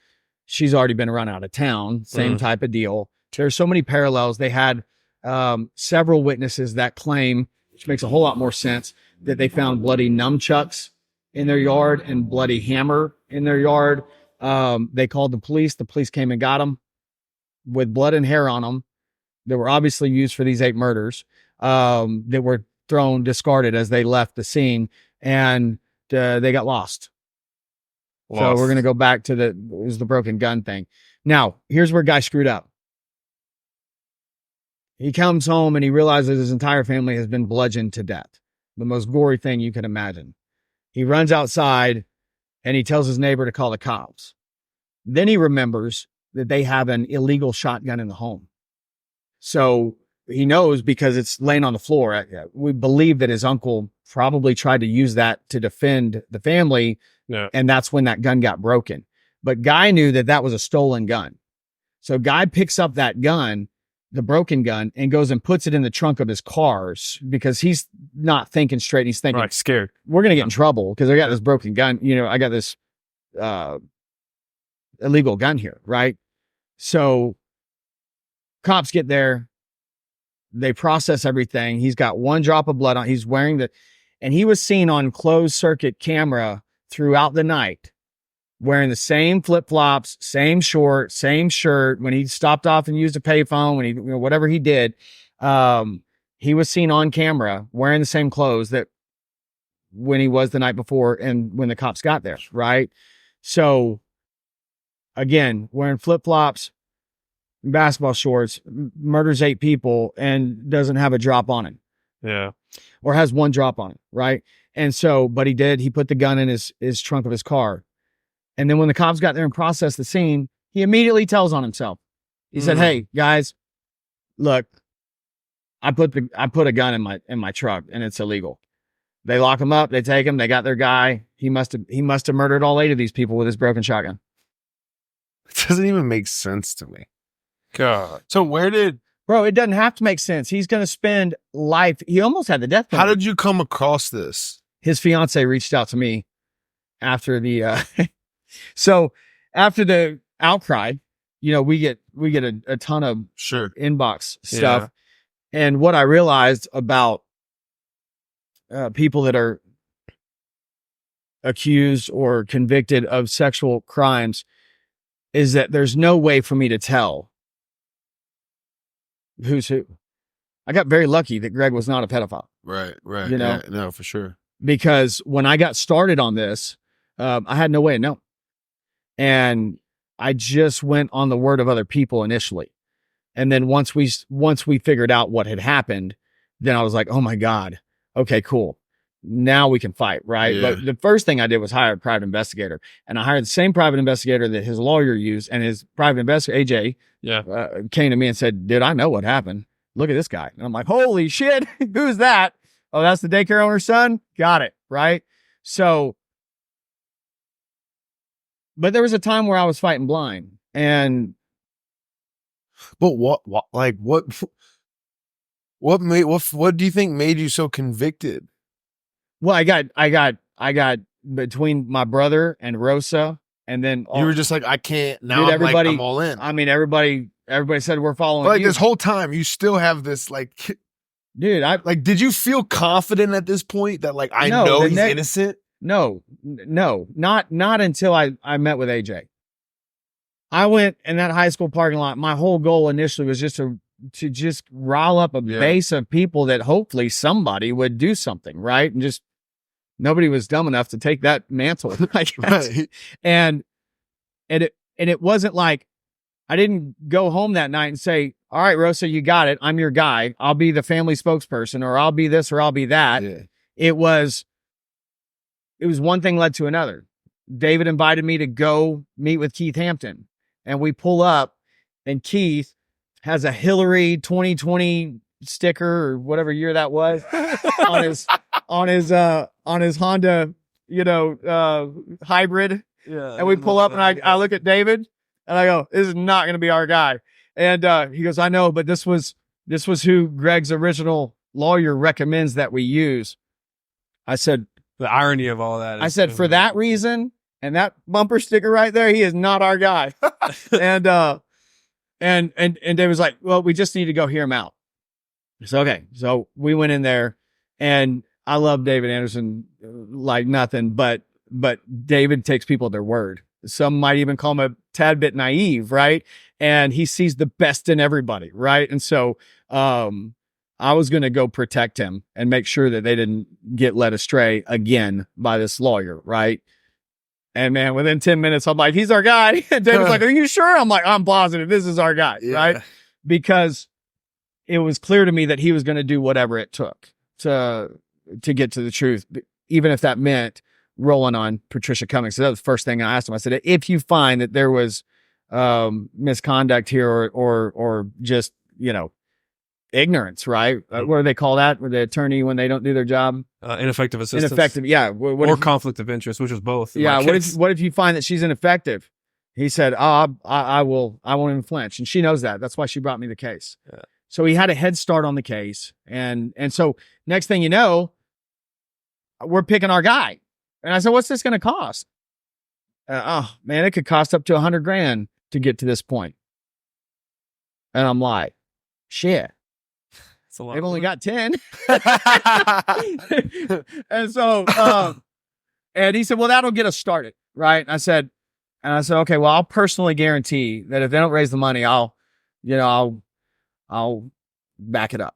Speaker 1: she's already been run out of town. Same type of deal. There's so many parallels. They had several witnesses that claim, which makes a whole lot more sense, that they found bloody nunchucks in their yard and bloody hammer in their yard. They called the police. The police came and got them with blood and hair on them that were obviously used for these 8 murders, that were discarded as they left the scene, and they got lost. So we're going to go back to the broken gun thing. Now, here's where guy screwed up. He comes home and he realizes his entire family has been bludgeoned to death. The most gory thing you can imagine. He runs outside and he tells his neighbor to call the cops. Then he remembers that they have an illegal shotgun in the home. So he knows, because it's laying on the floor. We believe that his uncle probably tried to use that to defend the family.
Speaker 3: Yeah.
Speaker 1: And that's when that gun got broken. But Guy knew that was a stolen gun. So Guy picks up that gun, the broken gun, and goes and puts it in the trunk of his cars, because he's not thinking straight. He's thinking,
Speaker 3: scared.
Speaker 1: We're going to get in trouble because I got this broken gun. I got this illegal gun here. Right. So cops get there. They process everything. He's got 1 drop of blood on. He's wearing and he was seen on closed circuit camera throughout the night, wearing the same flip-flops, same short, same shirt. When he stopped off and used a payphone, when he, whatever he did, he was seen on camera wearing the same clothes that when he was the night before and when the cops got there. Right. So again, wearing flip-flops, basketball shorts, murders 8 people and doesn't have a drop on him.
Speaker 3: Yeah.
Speaker 1: Or has 1 drop on it. Right. And so, but he put the gun in his trunk of his car. And then when the cops got there and processed the scene, he immediately tells on himself. He said, "Hey guys, look, I put a gun in my truck and it's illegal." They lock him up. They take him. They got their guy. He must have murdered all 8 of these people with his broken shotgun.
Speaker 2: It doesn't even make sense to me.
Speaker 3: God.
Speaker 2: So
Speaker 1: Bro, it doesn't have to make sense. He's going to spend life. He almost had the death penalty.
Speaker 2: How did you come across this?
Speaker 1: His fiance reached out to me after the, so after the outcry, we get a ton of inbox stuff. Yeah. And what I realized about people that are accused or convicted of sexual crimes is that there's no way for me to tell who's who. I got very lucky that Greg was not a pedophile.
Speaker 2: Right.
Speaker 1: Yeah,
Speaker 2: no, for sure.
Speaker 1: Because when I got started on this, I had no way to know. And I just went on the word of other people initially. And then once we figured out what had happened, then I was like, oh my God, okay, cool. Now we can fight, right? Yeah. But the first thing I did was hire a private investigator. And I hired the same private investigator that his lawyer used, and his private investigator, AJ, came to me and said, dude, I know what happened. Look at this guy. And I'm like, holy shit, who's that? Oh, that's the daycare owner's son? Got it, right? So, but there was a time where I was fighting blind. And
Speaker 2: But what do you think made you so convicted?
Speaker 1: Well, I got between my brother and Rosa, and then
Speaker 2: You were just like, I can't now.
Speaker 1: Dude,
Speaker 2: I'm all in.
Speaker 1: I mean, everybody said we're following.
Speaker 2: But like
Speaker 1: you.
Speaker 2: this whole time, you still have this like,
Speaker 1: dude.
Speaker 2: Did you feel confident at this point that like I know he's innocent?
Speaker 1: No, not until I met with AJ. I went in that high school parking lot. My whole goal initially was just to just rile up a base of people that hopefully somebody would do something, right? And just nobody was dumb enough to take that mantle, I guess.
Speaker 2: Right.
Speaker 1: And it wasn't like I didn't go home that night and say, all right, Rosa, you got it. I'm your guy. I'll be the family spokesperson, or I'll be this, or I'll be that.
Speaker 2: Yeah.
Speaker 1: It was one thing led to another. David invited me to go meet with Keith Hampton, and we pull up, and Keith has a Hillary 2020 sticker or whatever year that was on his Honda, hybrid.
Speaker 3: Yeah.
Speaker 1: And we pull up, and I look at David, and I go, "This is not going to be our guy." And he goes, "I know, but this was who Greg's original lawyer recommends that we use." I said,
Speaker 3: the irony of all that.
Speaker 1: I said, for that reason and that bumper sticker right there, he is not our guy. and David was like, "Well, we just need to go hear him out." So okay, so we went in there, and I love David Anderson like nothing, but David takes people at their word. Some might even call him a tad bit naive, right? And he sees the best in everybody, right? And so I was going to go protect him and make sure that they didn't get led astray again by this lawyer, right? And man, within 10 minutes, I'm like, "He's our guy." And David's like, "Are you sure?" I'm like, "I'm positive this is our guy," right? Because it was clear to me that he was going to do whatever it took to get to the truth, even if that meant rolling on Patricia Cummings. So that was the first thing I asked him. I said, "If you find that there was misconduct here or just, ignorance, right? What do they call that? With the attorney when they don't do their job?
Speaker 3: Ineffective assistance.
Speaker 1: Ineffective, yeah.
Speaker 3: Or conflict of interest, which was both.
Speaker 1: Yeah. What if you find that she's ineffective?" He said, "Oh, I won't even flinch." And she knows that. That's why she brought me the case.
Speaker 3: Yeah.
Speaker 1: So he had a head start on the case. And so next thing you know, we're picking our guy. And I said, "What's this going to cost?" "Oh man, it could cost up to $100,000 to get to this point." And I'm like, "Shit. They've only got 10. And so, and he said, "Well, that'll get us started." Right. And I said, "Okay, well, I'll personally guarantee that if they don't raise the money, I'll back it up."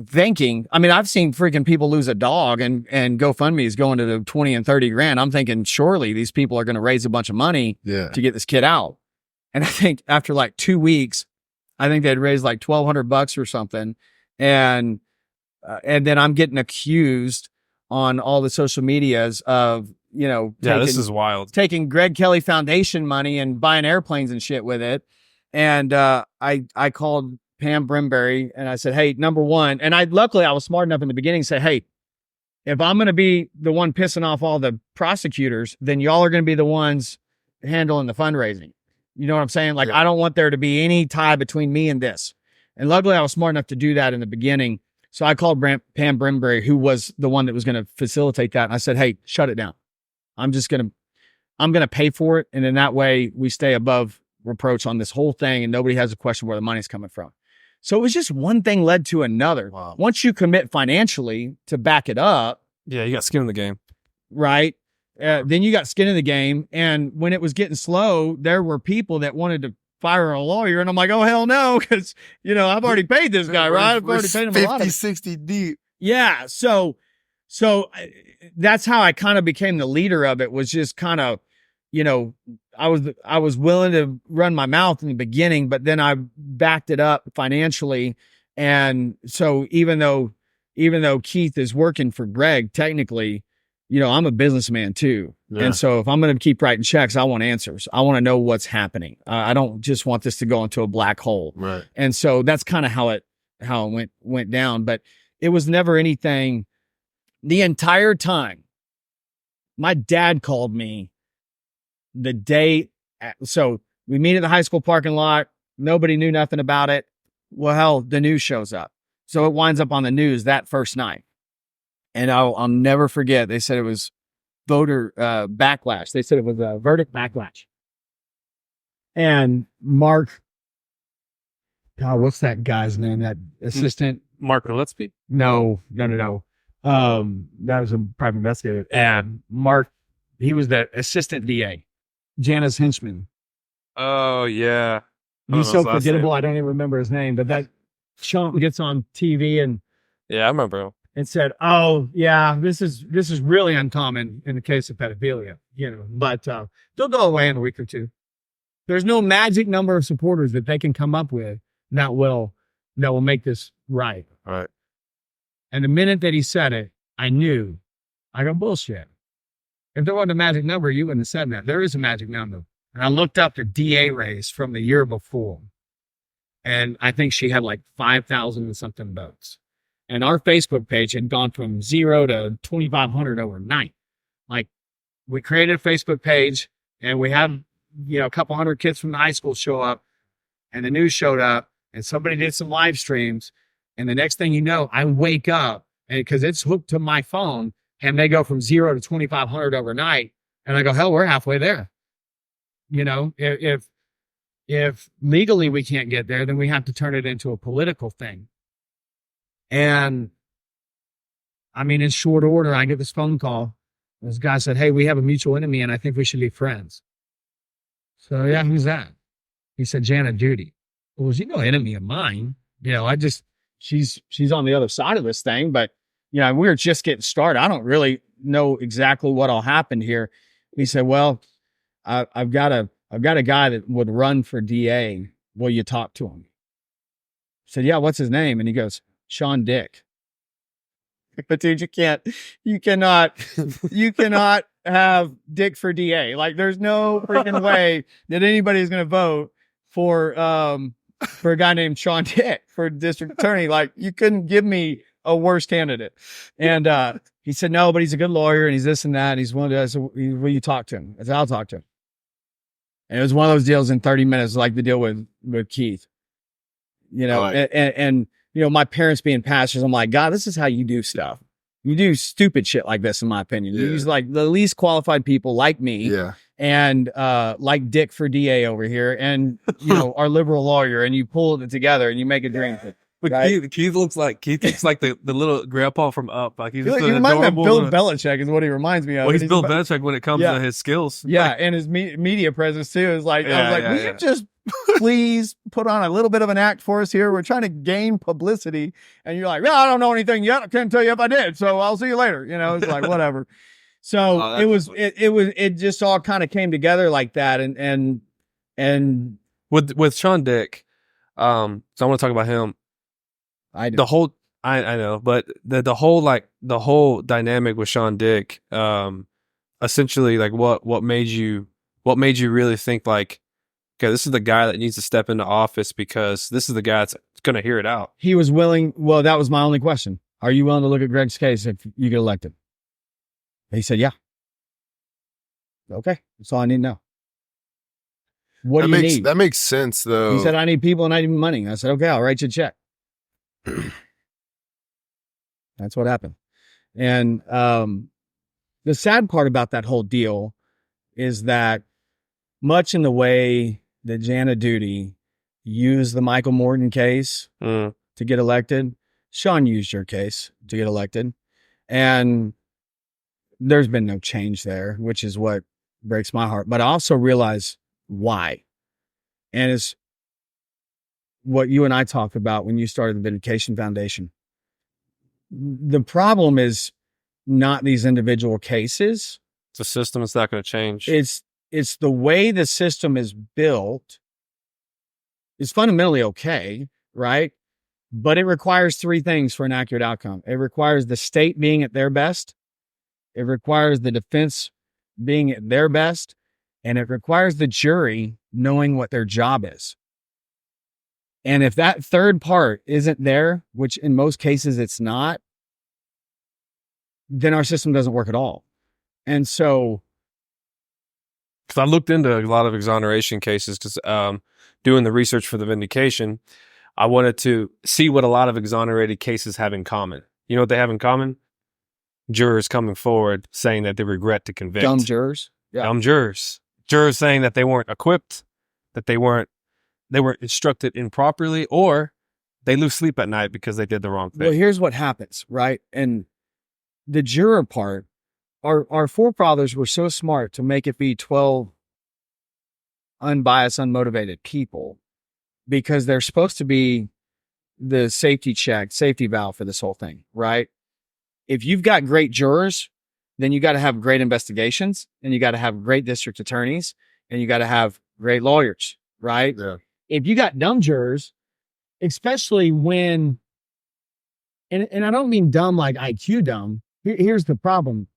Speaker 1: Thinking, I mean, I've seen freaking people lose a dog and GoFundMe is going to the 20 and 30 grand. I'm thinking, surely these people are going to raise a bunch of money to get this kid out. And I think after like 2 weeks, I think they'd raised like $1,200 or something. And then I'm getting accused on all the social medias of,
Speaker 3: this is wild.
Speaker 1: Taking Greg Kelley Foundation money and buying airplanes and shit with it. And I called Pam Brimberry and I said, "Hey, number one," and luckily I was smart enough in the beginning to say, "Hey, if I'm going to be the one pissing off all the prosecutors, then y'all are going to be the ones handling the fundraising." You know what I'm saying? Like, I don't want there to be any tie between me and this. And luckily I was smart enough to do that in the beginning. So I called Pam Brimberry, who was the one that was going to facilitate that. And I said, "Hey, shut it down. I'm going to pay for it. And then that way we stay above reproach on this whole thing and nobody has a question where the money's coming from." So it was just one thing led to another.
Speaker 2: Wow.
Speaker 1: Once you commit financially to back it up.
Speaker 3: Yeah, you got skin in the game.
Speaker 1: Right. Then you got skin in the game. And when it was getting slow, there were people that wanted to fire a lawyer. And I'm like, "Oh, hell no." Because, I've already paid this guy, right? I've already paid him a lot of
Speaker 2: 60 deep.
Speaker 1: Yeah. So that's how I kind of became the leader of it, was just kind of, I was willing to run my mouth in the beginning, but then I backed it up financially. And so even though Keith is working for Greg, technically, I'm a businessman too. Yeah. And so if I'm going to keep writing checks, I want answers. I want to know what's happening. I don't just want this to go into a black hole.
Speaker 2: Right.
Speaker 1: And so that's kind of how it went down, but it was never anything. The entire time, my dad called me the day. So we meet at the high school parking lot. Nobody knew nothing about it. Well, hell, the news shows up. So it winds up on the news that first night. And I'll never forget, they said it was voter backlash. They said it was a verdict backlash. And Mark, God, what's that guy's name? That assistant?
Speaker 3: Mark Gillespie?
Speaker 1: No. That was a private investigator. And Mark, he was the assistant DA, Jana's henchman.
Speaker 3: Oh, yeah.
Speaker 1: He's so forgettable. I don't even remember his name, but that Sean gets on TV and
Speaker 3: yeah, I remember.
Speaker 1: And said, "Oh, yeah, this is really uncommon in the case of pedophilia, but they'll go away in a week or two. There's no magic number of supporters that they can come up with that will make this right."
Speaker 3: All right.
Speaker 1: And the minute that he said it, I knew. I go, bullshit. If there wasn't a magic number, you wouldn't have said that. There is a magic number. And I looked up the DA race from the year before. And I think she had like 5,000 and something votes. And our Facebook page had gone from 0 to 2,500 overnight. Like, we created a Facebook page and we had, a couple hundred kids from the high school show up, and the news showed up, and somebody did some live streams. And the next thing you know, I wake up, and because it's hooked to my phone, and they go from 0 to 2,500 overnight. And I go, hell, we're halfway there. If legally we can't get there, then we have to turn it into a political thing. And I mean, in short order, I get this phone call. This guy said, "Hey, we have a mutual enemy and I think we should be friends." So, yeah, who's that? He said, "Jana Duty." Well, she's no enemy of mine. She's on the other side of this thing, but we're just getting started. I don't really know exactly what all happened here. He said, "Well, I've got a guy that would run for DA. Will you talk to him?" I said, "Yeah, what's his name?" And he goes, "Sean Dick." But dude, you cannot have Dick for DA. Like, there's no freaking way that anybody is going to vote for a guy named Sean Dick for district attorney. Like, you couldn't give me a worse candidate. And he said, "No, but he's a good lawyer and he's this and that. And he's one of those. Will you talk to him?" I said, "I'll talk to him." And it was one of those deals in 30 minutes, like the deal with Keith, and my parents being pastors, I'm like, God, this is how you do stuff. You do stupid shit like this, in my opinion. You use like the least qualified people like me, and like Dick for DA over here, and our liberal lawyer, and you pull it together and you make a dream.
Speaker 3: But right? Keith looks like the little grandpa from Up. Like, he's just
Speaker 1: he reminds me of Bill Belichick is what he reminds me of.
Speaker 3: Well, he's Bill Belichick when it comes to his skills.
Speaker 1: Yeah, and his media presence too is like, I was like, will you just please put on a little bit of an act for us here? We're trying to gain publicity, and you're like, "Well, I don't know anything yet. I can't tell you if I did. So I'll see you later." It's like, whatever. So it just all kind of came together like that, and
Speaker 3: with Sean Dick, so I want to talk about him.
Speaker 1: I
Speaker 3: know, but the whole dynamic with Sean Dick, essentially, like, what made you really think like, okay, this is the guy that needs to step into office because this is the guy that's going to hear it out.
Speaker 1: He was willing. Well, that was my only question. Are you willing to look at Greg's case if you get elected? He said, "Yeah." Okay, that's all I need to know. What do you need?
Speaker 2: That makes sense, though.
Speaker 1: He said, "I need people and I need money." I said, "Okay, I'll write you a check." That's what happened. And the sad part about that whole deal is that much in the way that Jana Duty used the Michael Morton case to get elected, Sean used your case to get elected. And there's been no change there, which is what breaks my heart. But I also realize why. And it's what you and I talked about when you started the Vindication Foundation. The problem is not these individual cases.
Speaker 3: The system is not going to change.
Speaker 1: It's the way the system is built. It's fundamentally okay, right? But it requires three things for an accurate outcome. It requires the state being at their best. It requires the defense being at their best. And it requires the jury knowing what their job is. And if that third part isn't there, which in most cases it's not, then our system doesn't work at all. And so,
Speaker 2: I
Speaker 3: So I looked into a lot of exoneration cases because doing the research for the vindication, I wanted to see what a lot of exonerated cases have in common. You know what they have in common? Jurors coming forward saying that they regret to convict.
Speaker 1: Dumb jurors. Yeah.
Speaker 3: Dumb jurors. Jurors saying that they weren't equipped, that they weren't instructed improperly, or they lose sleep at night because they did the wrong thing.
Speaker 1: Well, here's what happens, right? And the juror part, our forefathers were so smart to make it be 12 unbiased, unmotivated people because they're supposed to be the safety valve for this whole thing, right? If you've got great jurors, then you got to have great investigations, and you got to have great district attorneys, and you got to have great lawyers, right?
Speaker 2: Yeah.
Speaker 1: If you got dumb jurors, especially when, and I don't mean dumb like IQ dumb. Here's the problem.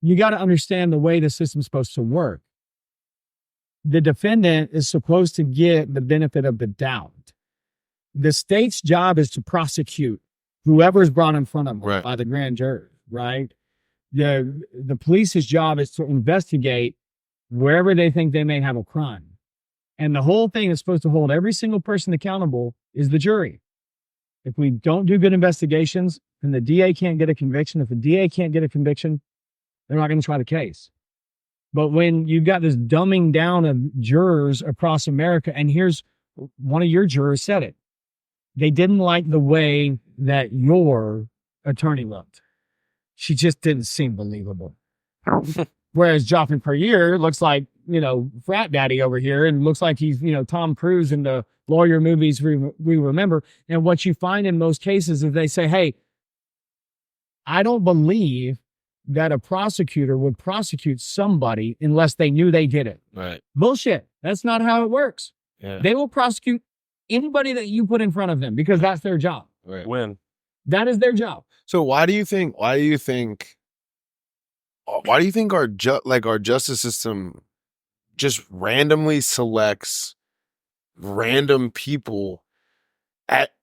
Speaker 1: You got to understand the way the system's supposed to work. The defendant is supposed to get the benefit of the doubt. The state's job is to prosecute whoever's brought in front of them by the grand jury, right? The police's job is to investigate wherever they think they may have a crime. And the whole thing is supposed to hold every single person accountable is the jury. If we don't do good investigations, then the DA can't get a conviction. If the DA can't get a conviction, they're not going to try the case. But when you've got this dumbing down of jurors across America, and here's one of your jurors said it. They didn't like the way that your attorney looked. She just didn't seem believable. Whereas Joffrey Perrier looks like, frat daddy over here, and looks like he's, Tom Cruise in the lawyer movies we remember. And what you find in most cases is they say, hey, I don't believe that a prosecutor would prosecute somebody unless they knew they did it.
Speaker 2: Right.
Speaker 1: Bullshit. That's not how it works.
Speaker 2: Yeah.
Speaker 1: They will prosecute anybody that you put in front of them because that's their job.
Speaker 2: Right.
Speaker 3: When?
Speaker 1: That is their job.
Speaker 2: So why do you think our justice system just randomly selects random people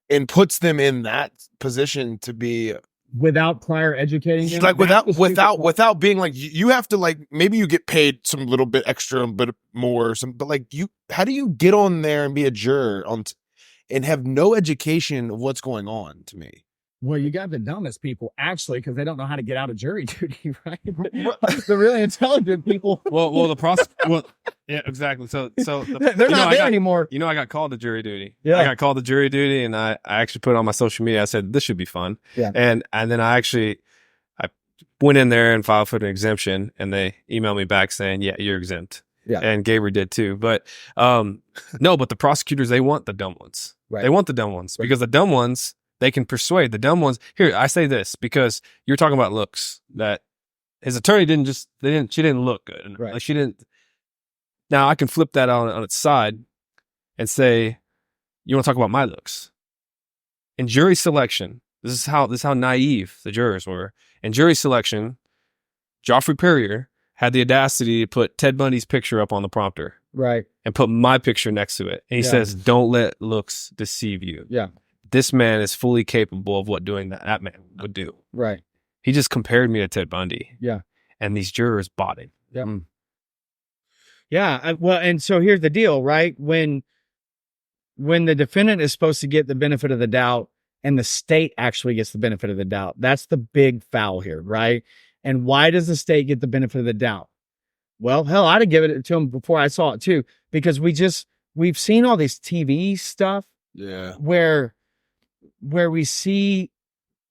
Speaker 2: and puts them in that position to be
Speaker 1: without prior educating them?
Speaker 2: Like without being like, you have to, like, maybe you get paid some little bit extra, but more, but like, how do you get on there and be a juror and have no education of what's going on? To me,
Speaker 1: well, you got the dumbest people actually, because they don't know how to get out of jury duty, right? The really intelligent people.
Speaker 3: Yeah, exactly. So
Speaker 1: they're not there anymore.
Speaker 3: I got called to jury duty.
Speaker 1: Yeah.
Speaker 3: I got called to jury duty, and I actually put it on my social media. I said, this should be fun.
Speaker 1: Yeah.
Speaker 3: And then I went in there and filed for an exemption, and they emailed me back saying, yeah, you're exempt.
Speaker 1: Yeah.
Speaker 3: And Gabriel did too. But no, but the prosecutors, they want the dumb ones.
Speaker 1: Right.
Speaker 3: They want the dumb ones because the dumb ones, they can persuade. The dumb ones. Here, I say this because you're talking about looks, that his attorney she didn't look good.
Speaker 1: Right.
Speaker 3: Like, she didn't. Now I can flip that on its side and say, you want to talk about my looks? In jury selection, this is how naive the jurors were. In jury selection, Joffrey Perrier had the audacity to put Ted Bundy's picture up on the prompter.
Speaker 1: Right.
Speaker 3: And put my picture next to it. And he says, don't let looks deceive you.
Speaker 1: Yeah.
Speaker 3: This man is fully capable of what doing that man would do.
Speaker 1: Right.
Speaker 3: He just compared me to Ted Bundy.
Speaker 1: Yeah.
Speaker 3: And these jurors bought it.
Speaker 1: Yeah. Yeah. Well, and so here's the deal, right? When the defendant is supposed to get the benefit of the doubt and the state actually gets the benefit of the doubt, that's the big foul here, right? And why does the state get the benefit of the doubt? Well, hell, I'd have given it to him before I saw it too, because we've seen all this TV stuff.
Speaker 2: Yeah.
Speaker 1: Where we see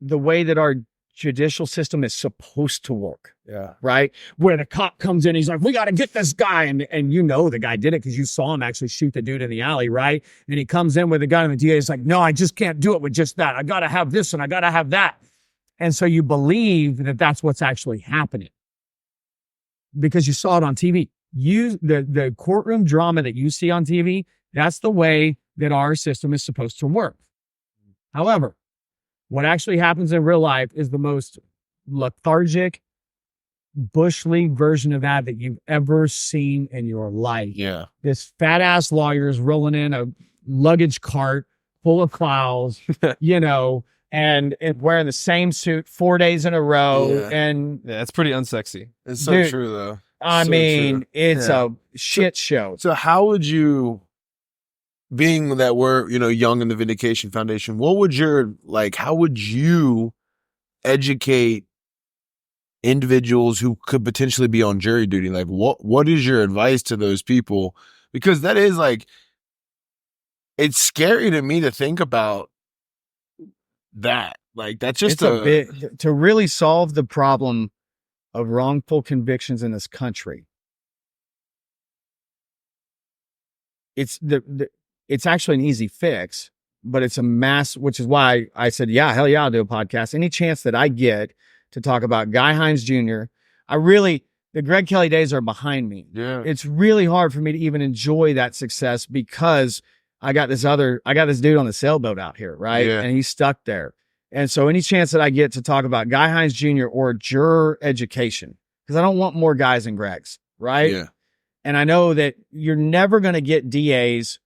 Speaker 1: the way that our judicial system is supposed to work.
Speaker 2: Yeah.
Speaker 1: Right. Where the cop comes in, he's like, we got to get this guy. And the guy did it because you saw him actually shoot the dude in the alley. Right. And he comes in with the gun and the DA is like, no, I just can't do it with just that. I got to have this and I got to have that. And so you believe that that's what's actually happening because you saw it on TV. The courtroom drama that you see on TV, that's the way that our system is supposed to work. However, what actually happens in real life is the most lethargic, Bush League version of that you've ever seen in your life.
Speaker 2: Yeah.
Speaker 1: This fat ass lawyer is rolling in a luggage cart full of files, and wearing the same suit 4 days in a row.
Speaker 2: Yeah.
Speaker 1: And
Speaker 3: yeah, it's pretty unsexy.
Speaker 2: It's so
Speaker 1: dude,
Speaker 2: true though.
Speaker 1: I
Speaker 2: So
Speaker 1: mean,
Speaker 2: true.
Speaker 1: it's
Speaker 2: Yeah.
Speaker 1: a shit show.
Speaker 2: So how would you, being that we're, young in the Vindication Foundation, how would you educate individuals who could potentially be on jury duty? Like, what is your advice to those people? Because that is like, it's scary to me to think about that. Like, that's just
Speaker 1: It's a bit to really solve the problem of wrongful convictions in this country. It's it's actually an easy fix, but it's a mass, which is why I said, yeah, hell yeah, I'll do a podcast. Any chance that I get to talk about Guy Hines Jr., the Greg Kelley days are behind me.
Speaker 2: Yeah.
Speaker 1: It's really hard for me to even enjoy that success because I got this dude on the sailboat out here, right?
Speaker 2: Yeah.
Speaker 1: And he's stuck there. And so any chance that I get to talk about Guy Hines Jr. or juror education, because I don't want more guys and Gregs, right?
Speaker 2: Yeah.
Speaker 1: And I know that you're never going to get DAs.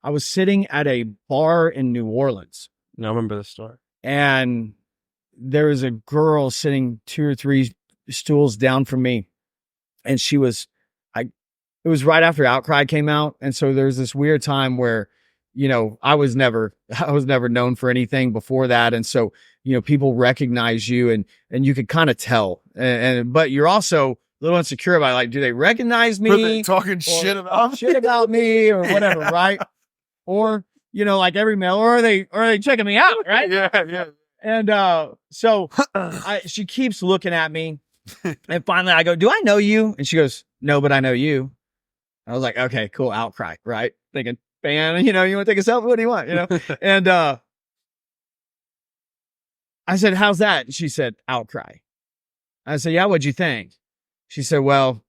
Speaker 1: I was sitting at a bar in New Orleans.
Speaker 3: No, I remember the story.
Speaker 1: And there was a girl sitting 2 or 3 stools down from me. And it was right after Outcry came out. And so there's this weird time where, I was never known for anything before that. And so, people recognize you and you could kind of tell. But you're also a little insecure about like, do they recognize me?
Speaker 2: Are they talking shit about
Speaker 1: me or whatever, right? Or, like every male, or are they checking me out, right?
Speaker 2: Yeah.
Speaker 1: And so she keeps looking at me. And finally I go, do I know you? And she goes, no, but I know you. I was like, okay, cool. Outcry, right? Thinking, fan, you want to take a selfie? What do you want? And I said, how's that? And she said, Outcry. I said, yeah, what'd you think? She said, well,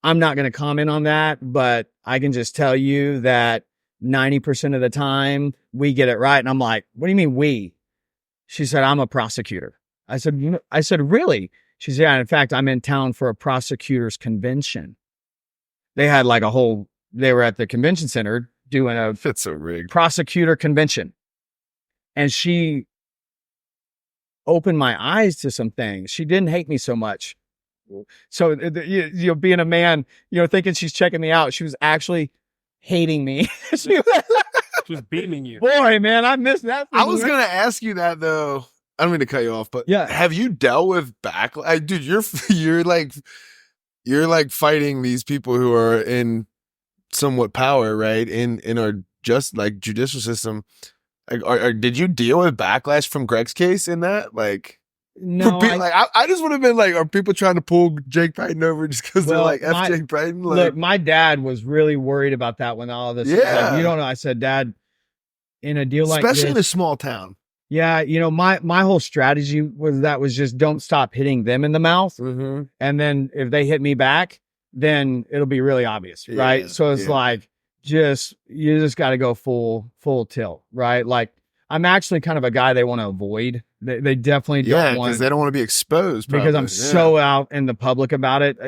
Speaker 1: I'm not going to comment on that, but I can just tell you that 90% of the time we get it right. And I'm like, what do you mean we? She said, I'm a prosecutor. I said, really? She said, yeah, in fact, I'm in town for a prosecutors convention. They had like they were at the convention center doing a
Speaker 2: That's so rigged.
Speaker 1: prosecutor convention. And she opened my eyes to some things. She didn't hate me so much. So, being a man, thinking she's checking me out, she was actually hating me. She
Speaker 3: was beaming you.
Speaker 1: Boy, man, I missed that.
Speaker 2: I was going to ask you that though. I don't mean to cut you off, but
Speaker 1: yeah.
Speaker 2: Have you dealt with backlash? Dude, you're like fighting these people who are in somewhat power, right? In our just like judicial system. Like, did you deal with backlash from Greg's case in that? Like,
Speaker 1: no,
Speaker 2: I just would have been like, are people trying to pull Jake Brydon over just because they're like F Jake Brydon? Like,
Speaker 1: look, my dad was really worried about that when all this.
Speaker 2: Yeah,
Speaker 1: like, you don't know. I said, Dad, in a deal like this,
Speaker 2: especially in a small town.
Speaker 1: Yeah, my whole strategy was just don't stop hitting them in the mouth,
Speaker 2: mm-hmm.
Speaker 1: and then if they hit me back, then it'll be really obvious, right? So it's like you just got to go full tilt, right? Like I'm actually kind of a guy they want to avoid. They definitely don't want,
Speaker 2: because they don't want to be exposed. Probably.
Speaker 1: Because I'm so out in the public about it.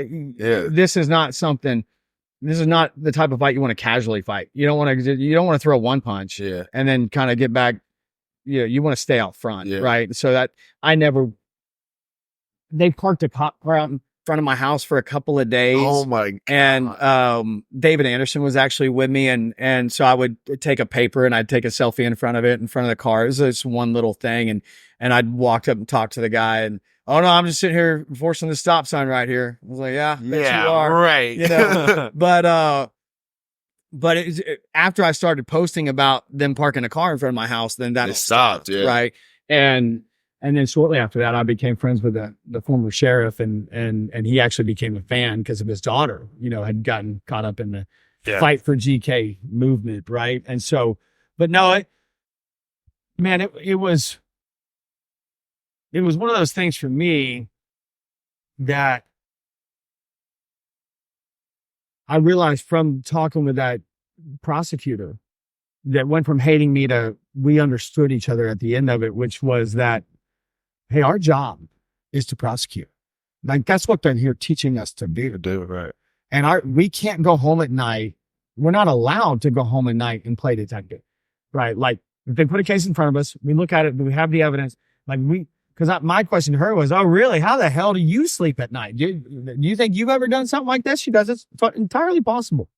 Speaker 1: This is not the type of fight you want to casually fight. You don't want to throw one punch and then kind of get back. You want to stay out front, right? So that they parked a cop car out in front of my house for a couple of days.
Speaker 2: Oh my God.
Speaker 1: And David Anderson was actually with me, and so I would take a paper and I'd take a selfie in front of the car. It was just one little thing, and I'd walk up and talk to the guy, and oh no, I'm just sitting here enforcing the stop sign right here. I was like, yeah, you are,
Speaker 2: right.
Speaker 1: But after I started posting about them parking a car in front of my house, then that
Speaker 2: stopped,
Speaker 1: right? And then shortly after that, I became friends with the former sheriff, and he actually became a fan because of his daughter, had gotten caught up in the fight for GK movement, right? And so, but no, it was one of those things for me that I realized from talking with that prosecutor that went from hating me to we understood each other at the end of it, which was that, hey, our job is to prosecute. Like that's what they're here teaching us to do.
Speaker 2: Right.
Speaker 1: And we can't go home at night. We're not allowed to go home at night and play detective, right? Like if they put a case in front of us, we look at it, we have the evidence. Like because my question to her was, oh, really? How the hell do you sleep at night? Do you think you've ever done something like this? She does. It's entirely possible.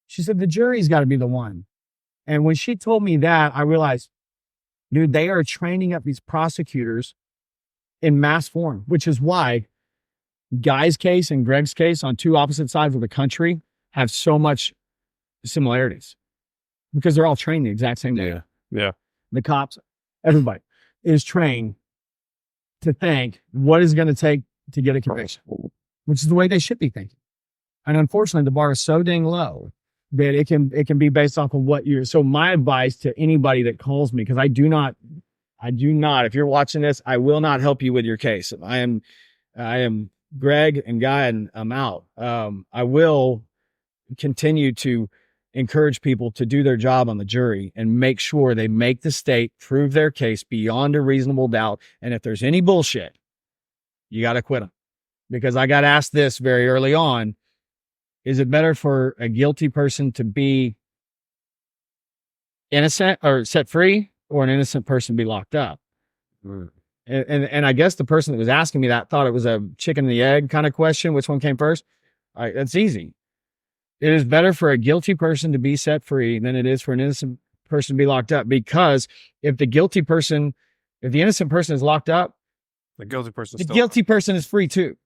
Speaker 1: She said, the jury's got to be the one. And when she told me that, I realized, dude, they are training up these prosecutors in mass form, which is why Guy's case and Greg's case on two opposite sides of the country have so much similarities, because they're all trained the exact same way.
Speaker 3: Yeah.
Speaker 1: The cops, everybody is trained to think what is going to take to get a conviction, which is the way they should be thinking. And unfortunately, the bar is so dang low that it can be based off of what you're. So my advice to anybody that calls me, because I do not, if you're watching this, I will not help you with your case. I am Greg and Guy, and I'm out. I will continue to encourage people to do their job on the jury and make sure they make the state prove their case beyond a reasonable doubt. And if there's any bullshit, you got to quit them. Because I got asked this very early on, is it better for a guilty person to be innocent or set free, or an innocent person be locked up? And I guess the person that was asking me that thought it was a chicken and the egg kind of question. Which one came first? All right, that's easy. It is better for a guilty person to be set free than it is for an innocent person to be locked up. Because if the innocent person is locked up,
Speaker 3: the guilty person is free too.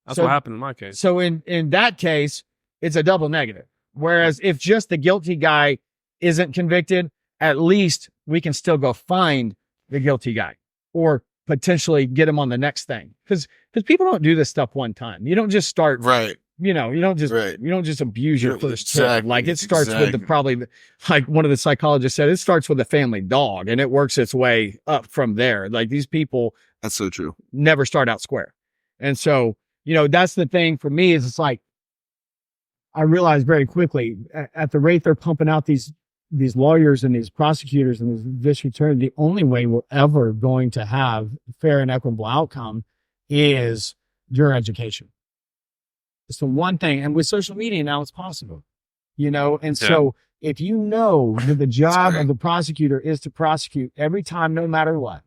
Speaker 3: That's what happened in my case.
Speaker 1: So in that case, it's a double negative. Whereas if just the guilty guy isn't convicted, at least we can still go find the guilty guy or potentially get him on the next thing. Because people don't do this stuff one time. You don't just start
Speaker 2: right.
Speaker 1: You don't just abuse your first kid. Like it starts with like one of the psychologists said, it starts with a family dog and it works its way up from there. Like these people,
Speaker 2: that's so true,
Speaker 1: never start out square. And so, that's the thing for me is it's like, I realized very quickly at the rate they're pumping out these lawyers and these prosecutors and this return, the only way we're ever going to have fair and equitable outcome is juror education. It's the one thing. And with social media now, it's possible, So if you know that the job of the prosecutor is to prosecute every time, no matter what,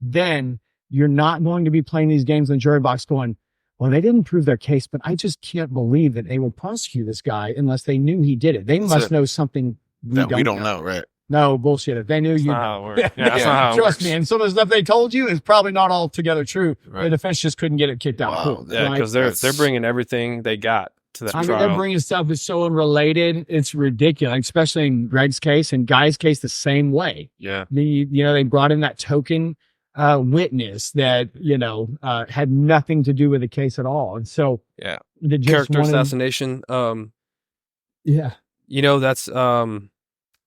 Speaker 1: then you're not going to be playing these games in the jury box going, well, they didn't prove their case, but I just can't believe that they will prosecute this guy unless they knew he did it. They must know something we don't know,
Speaker 2: right?
Speaker 1: No, bullshit. If they knew
Speaker 3: that's
Speaker 1: you,
Speaker 3: not how it works. Yeah, that's not how it
Speaker 1: trust
Speaker 3: works.
Speaker 1: me. And some of the stuff they told you is probably not altogether true.
Speaker 3: Right.
Speaker 1: The defense just couldn't get it kicked out.
Speaker 2: Wow.
Speaker 3: Yeah, because they're bringing everything they got to that trial.
Speaker 1: They're bringing stuff that's so unrelated. It's ridiculous, especially in Greg's case and Guy's case the same way.
Speaker 3: Yeah.
Speaker 1: They brought in that token witness that, had nothing to do with the case at all. And so,
Speaker 3: yeah, character assassination.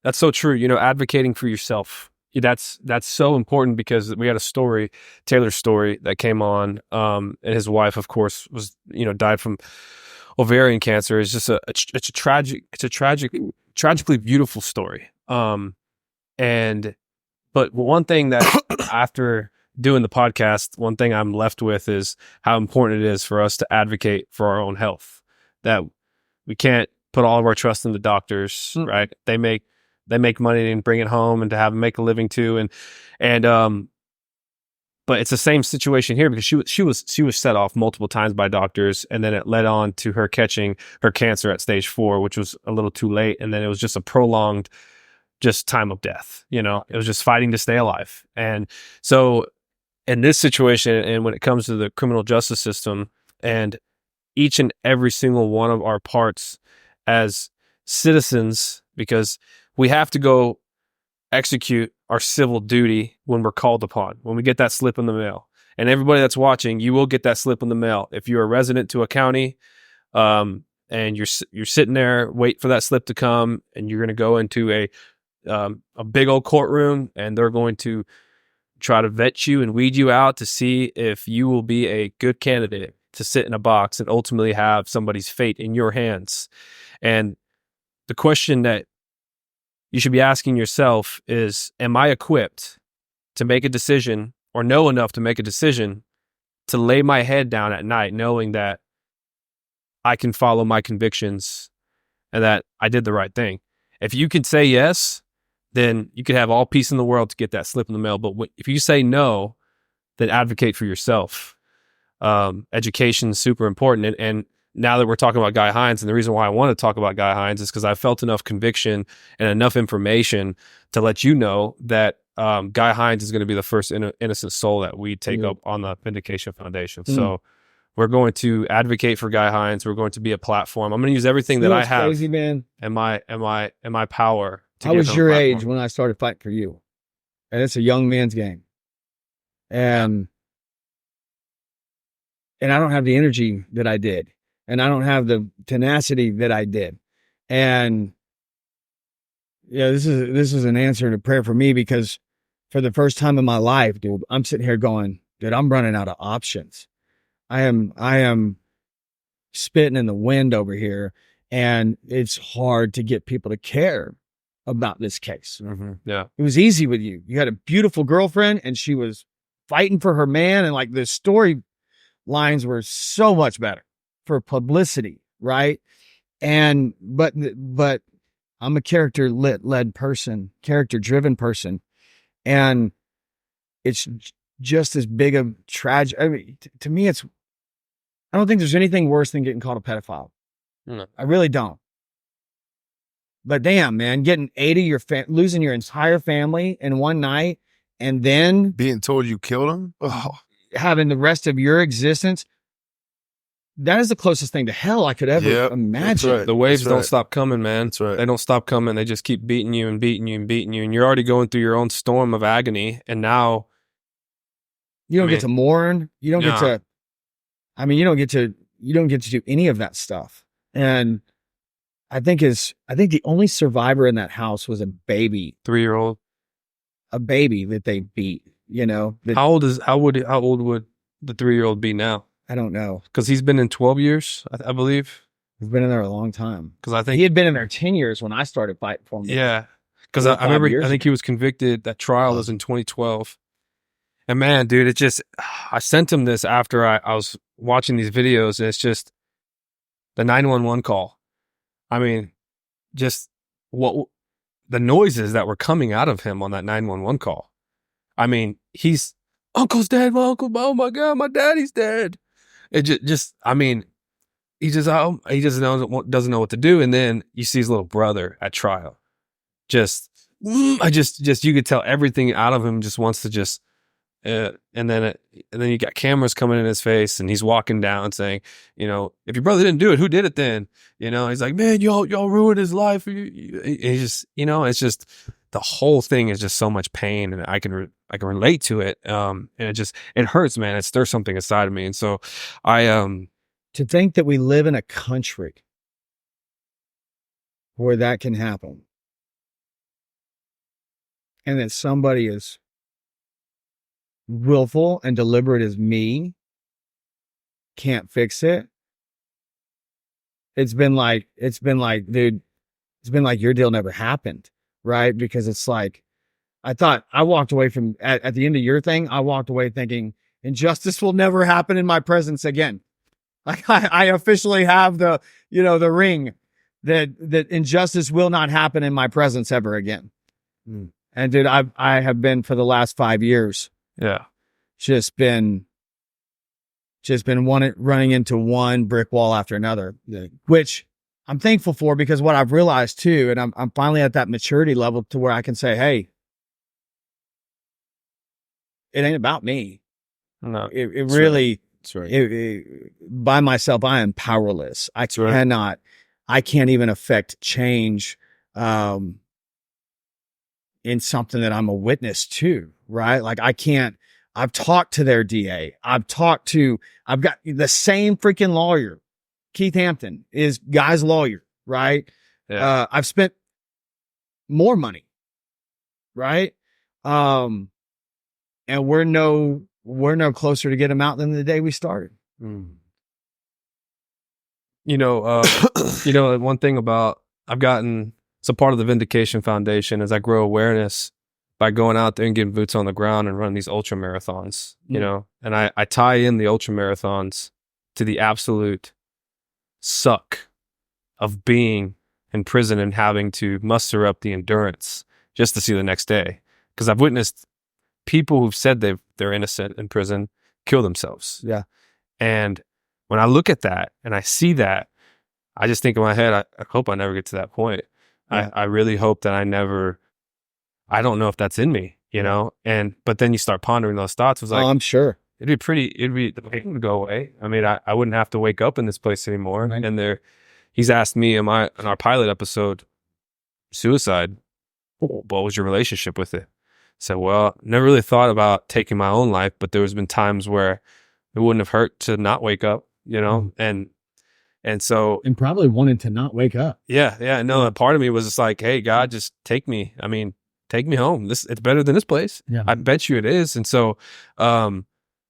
Speaker 3: That's so true. Advocating for yourself. That's so important, because we had a story, Taylor's story, that came on, and his wife, of course, was, died from ovarian cancer. It's just it's a tragically beautiful story. But one thing that after doing the podcast, one thing I'm left with is how important it is for us to advocate for our own health, that we can't put all of our trust in the doctors, right? They make money and bring it home and to have them make a living too. But it's the same situation here, because she was set off multiple times by doctors, and then it led on to her catching her cancer at stage 4, which was a little too late. And then it was just a prolonged time of death. It was just fighting to stay alive. And so in this situation, and when it comes to the criminal justice system, and each and every single one of our parts as citizens, because we have to go execute our civil duty when we're called upon, when we get that slip in the mail. And everybody that's watching, you will get that slip in the mail. If you're a resident to a county, and you're sitting there, wait for that slip to come, and you're going to go into a big old courtroom, and they're going to try to vet you and weed you out to see if you will be a good candidate to sit in a box and ultimately have somebody's fate in your hands. And the question that you should be asking yourself is, am I equipped to make a decision, or know enough to make a decision, to lay my head down at night knowing that I can follow my convictions and that I did the right thing? If you can say yes, then you could have all peace in the world to get that slip in the mail. But if you say no, then advocate for yourself. Education is super important. And now that we're talking about Guy Hines, and the reason why I want to talk about Guy Hines is because I felt enough conviction and enough information to let you know that Guy Hines is going to be the first innocent soul that we take up on the Vindication Foundation. So we're going to advocate for Guy Hines. We're going to be a platform. I'm going to use everything that I have
Speaker 1: crazy, man.
Speaker 3: and my power.
Speaker 1: I was your age when I started fighting for you, and it's a young man's game, and I don't have the energy that I did. And I don't have the tenacity that I did. And yeah, this is an answer to prayer for me, because for the first time in my life, dude, I'm sitting here going, dude, I'm running out of options. I am spitting in the wind over here, and it's hard to get people to care about this case.
Speaker 3: Yeah.
Speaker 1: It was easy with you. You had a beautiful girlfriend, and she was fighting for her man, and like the story lines were so much better for publicity, right? And but I'm a character-led person, character-driven person, and it's just as big a tragedy. I mean, to me, I don't think there's anything worse than getting called a pedophile.
Speaker 3: No.
Speaker 1: I really don't. But damn, man, getting 80 losing your entire family in one night, and then
Speaker 2: being told you killed him,
Speaker 1: having the rest of your existence. That is the closest thing to hell I could ever imagine.
Speaker 2: Right.
Speaker 3: The waves don't stop coming, man.
Speaker 2: That's right.
Speaker 3: They don't stop coming. They just keep beating you and beating you and beating you. And you're already going through your own storm of agony. And now
Speaker 1: you don't get to mourn. You don't get to, you don't get to do any of that stuff. And I think the only survivor in that house was a baby,
Speaker 3: 3-year-old,
Speaker 1: a baby that they beat,
Speaker 3: how old would the 3-year-old be now?
Speaker 1: I don't know.
Speaker 3: Because he's been in 12 years, I believe.
Speaker 1: He's been in there a long time.
Speaker 3: Because I think
Speaker 1: he had been in there 10 years when I started fighting for him.
Speaker 3: Yeah. Because I remember, I think he was convicted. That trial was in 2012. And man, dude, it just, I sent him this after I was watching these videos, and it's just the 911 call. I mean, just what the noises that were coming out of him on that 911 call. I mean, Uncle's dead. Oh my God, my daddy's dead. It just I mean, he doesn't know what to do. And then you see his little brother at trial. You could tell everything out of him just wants to just, and then you got cameras coming in his face, and he's walking down saying, if your brother didn't do it, who did it then? He's like, man, y'all ruined his life. He just, it's just, the whole thing is just so much pain, and I can relate to it. And it hurts, man. It stirs something inside of me. And so
Speaker 1: to think that we live in a country where that can happen, and that somebody is willful and deliberate as me can't fix it. It's been like, dude, it's been like your deal never happened, right? Because it's like, I walked away from, at the end of your thing, I walked away thinking injustice will never happen in my presence again. Like I officially have the ring that injustice will not happen in my presence ever again. And dude, I have been for the last 5 years.
Speaker 3: Yeah.
Speaker 1: Just been running into one brick wall after another, which I'm thankful for, because what I've realized too, and I'm finally at that maturity level to where I can say, hey, it ain't about me.
Speaker 3: No,
Speaker 1: it really,
Speaker 2: that's right.
Speaker 1: By myself, I am powerless. I can't even affect change, in something that I'm a witness to, right? Like I've talked to their DA. I've got the same freaking lawyer. Keith Hampton is Guy's lawyer, right?
Speaker 3: Yeah.
Speaker 1: I've spent more money, right? And we're no closer to get him out than the day we started.
Speaker 3: One thing about it's a part of the Vindication Foundation as I grow awareness by going out there and getting boots on the ground and running these ultra marathons, and I tie in the ultra marathons to the absolute suck of being in prison and having to muster up the endurance just to see the next day. Because I've witnessed people who've said they've they're innocent in prison, kill themselves.
Speaker 1: Yeah.
Speaker 3: And when I look at that and I see that, I just think in my head, I hope I never get to that point.
Speaker 1: Yeah.
Speaker 3: I really hope that I don't know if that's in me, you know? But then you start pondering those thoughts. It was like,
Speaker 1: I'm sure.
Speaker 3: the pain would go away. I mean, I wouldn't have to wake up in this place anymore.
Speaker 1: Right.
Speaker 3: And he's asked me in our pilot episode, suicide, what was your relationship with it? I said, well, never really thought about taking my own life, but there has been times where it wouldn't have hurt to not wake up, you know? And so,
Speaker 1: And probably wanted to not wake up.
Speaker 3: yeah, no, part of me was just like, hey, God, just take me. I mean, take me home. It's better than this place.
Speaker 1: Yeah.
Speaker 3: I bet you it is. And so,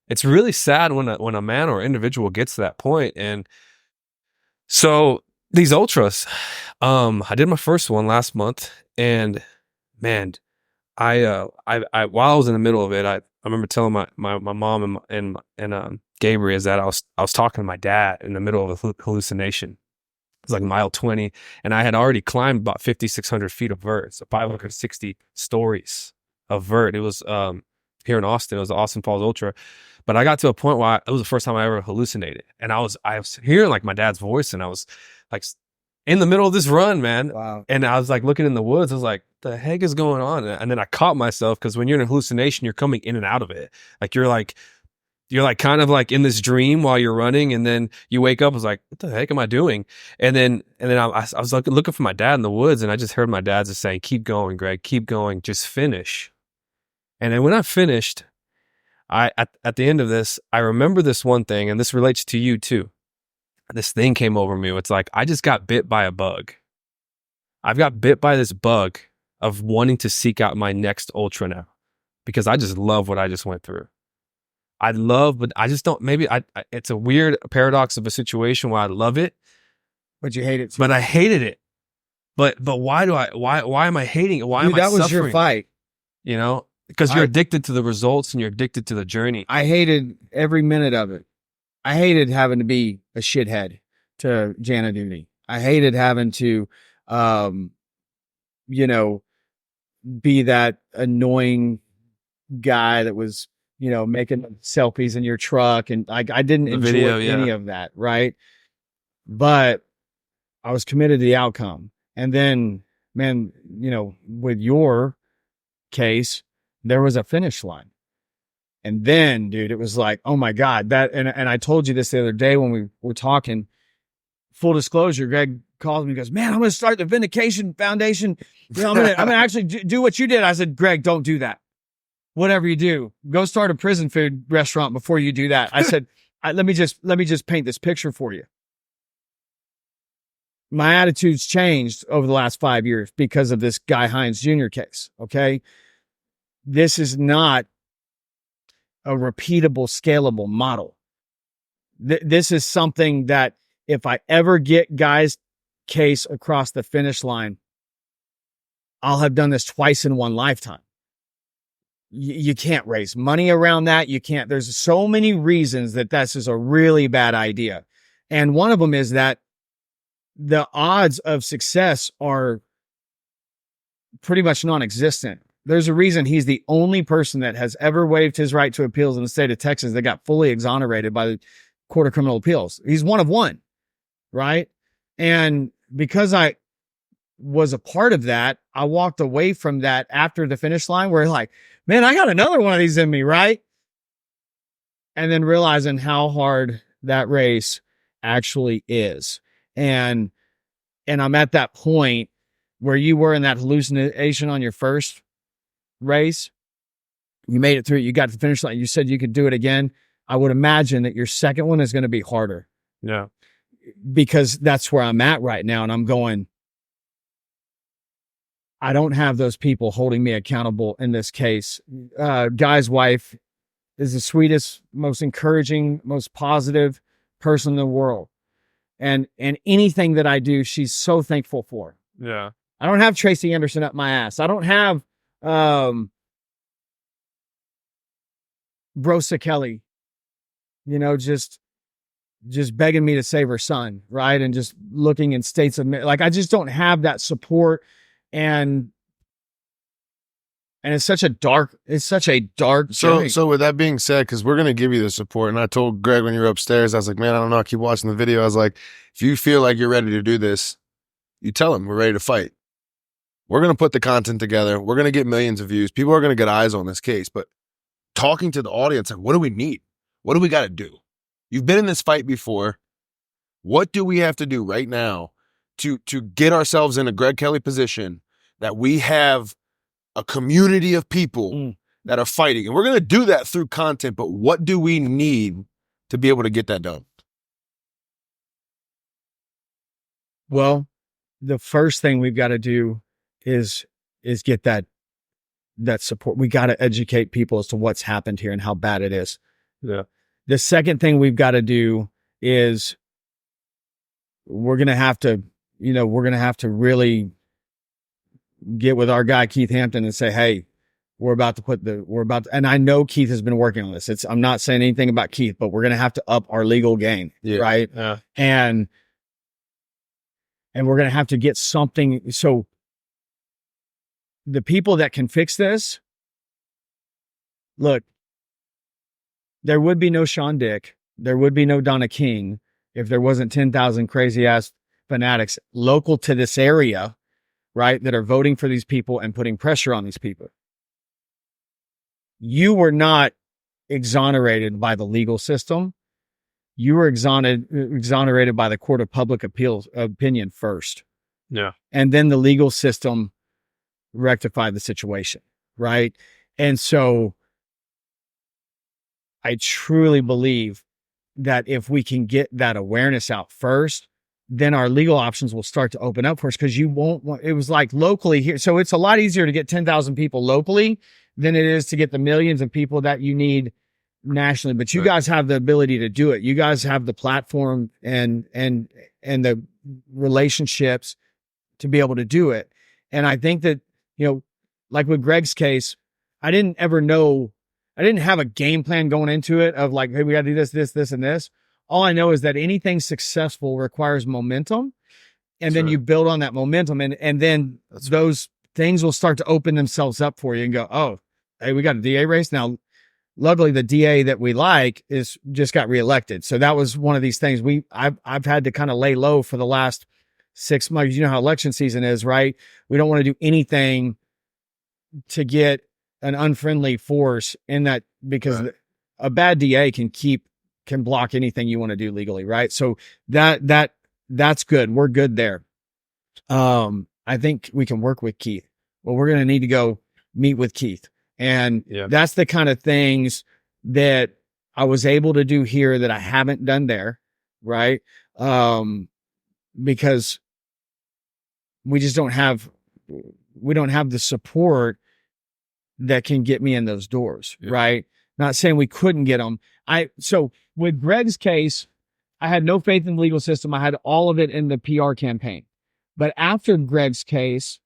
Speaker 3: it's really sad when a man or individual gets to that point. And so these ultras, I did my first one last month, and man, I while I was in the middle of it, I remember telling my mom and Gabriel that I was talking to my dad in the middle of a hallucination. It was like mile 20, and I had already climbed about 5,600 feet of vert, so 560 stories of vert. It was here in Austin. It was the Austin Falls Ultra. But I got to a point where it was the first time I ever hallucinated. And I was hearing like my dad's voice, and I was like in the middle of this run, man.
Speaker 1: Wow.
Speaker 3: And I was like looking in the woods. I was like, the heck is going on? And then I caught myself, because when you're in a hallucination, you're coming in and out of it. Like you're kind of like in this dream while you're running, and then you wake up. I was like, what the heck am I doing? And then I was looking for my dad in the woods, and I just heard my dad just saying, keep going, Greg, keep going, just finish. And then when I finished, at the end of this, I remember this one thing, and this relates to you too. This thing came over me. It's like, I just got bit by a bug. I've got bit by this bug of wanting to seek out my next ultra now, because I just love what I just went through. But I just don't, it's a weird paradox of a situation where I love it,
Speaker 1: But you hate it too.
Speaker 3: but I hated it. But why am I hating it? Why am I suffering?
Speaker 1: That was your fight.
Speaker 3: You know? Because you're addicted to the results, and you're addicted to the journey.
Speaker 1: I hated every minute of it. I hated having to be a shithead to Jana Duty. I hated having to, be that annoying guy that was, making selfies in your truck. And I didn't enjoy any of that. Right. But I was committed to the outcome. And then, man, with your case, there was a finish line. And then, dude, it was like, oh my God, and I told you this the other day when we were talking. Full disclosure, Greg calls me and goes, man, I'm going to start the Vindication Foundation. I'm going to actually do what you did. I said, Greg, don't do that. Whatever you do, go start a prison food restaurant before you do that. I said, let me just paint this picture for you. My attitude's changed over the last 5 years because of this Guy Hines Jr. case. Okay. This is not a repeatable, scalable model. This is something that if I ever get Guy's case across the finish line, I'll have done this twice in one lifetime. You can't raise money around that. You can't. There's so many reasons that this is a really bad idea. And one of them is that the odds of success are pretty much non-existent. There's a reason he's the only person that has ever waived his right to appeals in the state of Texas that got fully exonerated by the Court of Criminal Appeals. He's one of one, right? And because I was a part of that, I walked away from that after the finish line where like, man, I got another one of these in me, right? And then realizing how hard that race actually is. And I'm at that point where you were in that hallucination on your first race. You made it through. You got to the finish line. You said you could do it again. I would imagine that your second one is going to be harder.
Speaker 3: Yeah.
Speaker 1: Because that's where I'm at right now. And I'm going, I don't have those people holding me accountable in this case. Guy's wife is the sweetest, most encouraging, most positive person in the world. And anything that I do, she's so thankful for.
Speaker 3: Yeah.
Speaker 1: I don't have Tracy Anderson up my ass. I don't have Brosa Kelly, just begging me to save her son, right? And just looking in states of, like, I just don't have that support. And And it's such a dark journey.
Speaker 2: So with that being said, because we're going to give you the support, and I told Greg when you were upstairs, I was like, man, I don't know, I keep watching the video. I was like, if you feel like you're ready to do this, you tell him we're ready to fight. We're going to put the content together. We're going to get millions of views. People are going to get eyes on this case. But talking to the audience, like, what do we need? What do we got to do? You've been in this fight before. What do we have to do right now to get ourselves in a Greg Kelley position that we have a community of people that are fighting? And we're going to do that through content, but what do we need to be able to get that done?
Speaker 1: Well, the first thing we've got to do is get that support. We got to educate people as to what's happened here and how bad it is.
Speaker 3: Yeah.
Speaker 1: The second thing we've got to do is we're going to have to really get with our guy, Keith Hampton, and say, hey, and I know Keith has been working on this. I'm not saying anything about Keith, but we're going to have to up our legal game.
Speaker 3: Yeah.
Speaker 1: Right.
Speaker 3: Yeah.
Speaker 1: And we're going to have to get something. So the people that can fix this, look, there would be no Sean Dick. There would be no Donna King if there wasn't 10,000 crazy ass fanatics local to this area, right, that are voting for these people and putting pressure on these people. You were not exonerated by the legal system. You were exonerated by the court of public opinion first.
Speaker 3: Yeah.
Speaker 1: And then the legal system rectified the situation, right? And so I truly believe that if we can get that awareness out first, then our legal options will start to open up for us, because you won't want, it was like locally here. So it's a lot easier to get 10,000 people locally than it is to get the millions of people that you need nationally. But you guys have the ability to do it. You guys have the platform and the relationships to be able to do it. And I think that, like with Greg's case, I didn't have a game plan going into it of like, hey, we got to do this, and this. All I know is that anything successful requires momentum. And then you build on that momentum, and then those things will start to open themselves up for you and go, oh, hey, we got a DA race. Now, luckily the DA that we like just got reelected. So that was one of these things I've had to kind of lay low for the last 6 months. You know how election season is, right? We don't want to do anything to get an unfriendly force in that, because a bad DA can block anything you want to do legally, right? So that's good. We're good there. I think we can work with Keith. Well, we're going to need to go meet with Keith. And that's the kind of things that I was able to do here that I haven't done there, right? Because we don't have the support that can get me in those doors, right? Not saying we couldn't get them. So with Greg's case, I had no faith in the legal system. I had all of it in the PR campaign. But after Greg's case,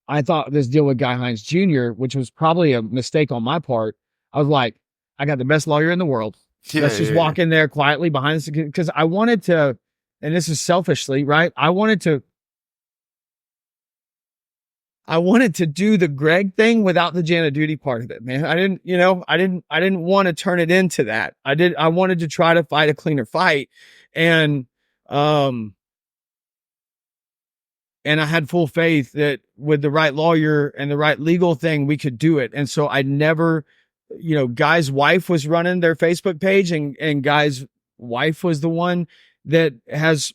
Speaker 1: I thought this deal with Guy Hines Jr., which was probably a mistake on my part. I was like, I got the best lawyer in the world. Let's just walk in there quietly behind us, because I wanted to, and this is selfishly, right? I wanted to do the Greg thing without the Jana Duty part of it, man. I didn't want to turn it into that. I wanted to try to fight a cleaner fight. And I had full faith that with the right lawyer and the right legal thing, we could do it. And so I never, Guy's wife was running their Facebook page, and Guy's wife was the one that has,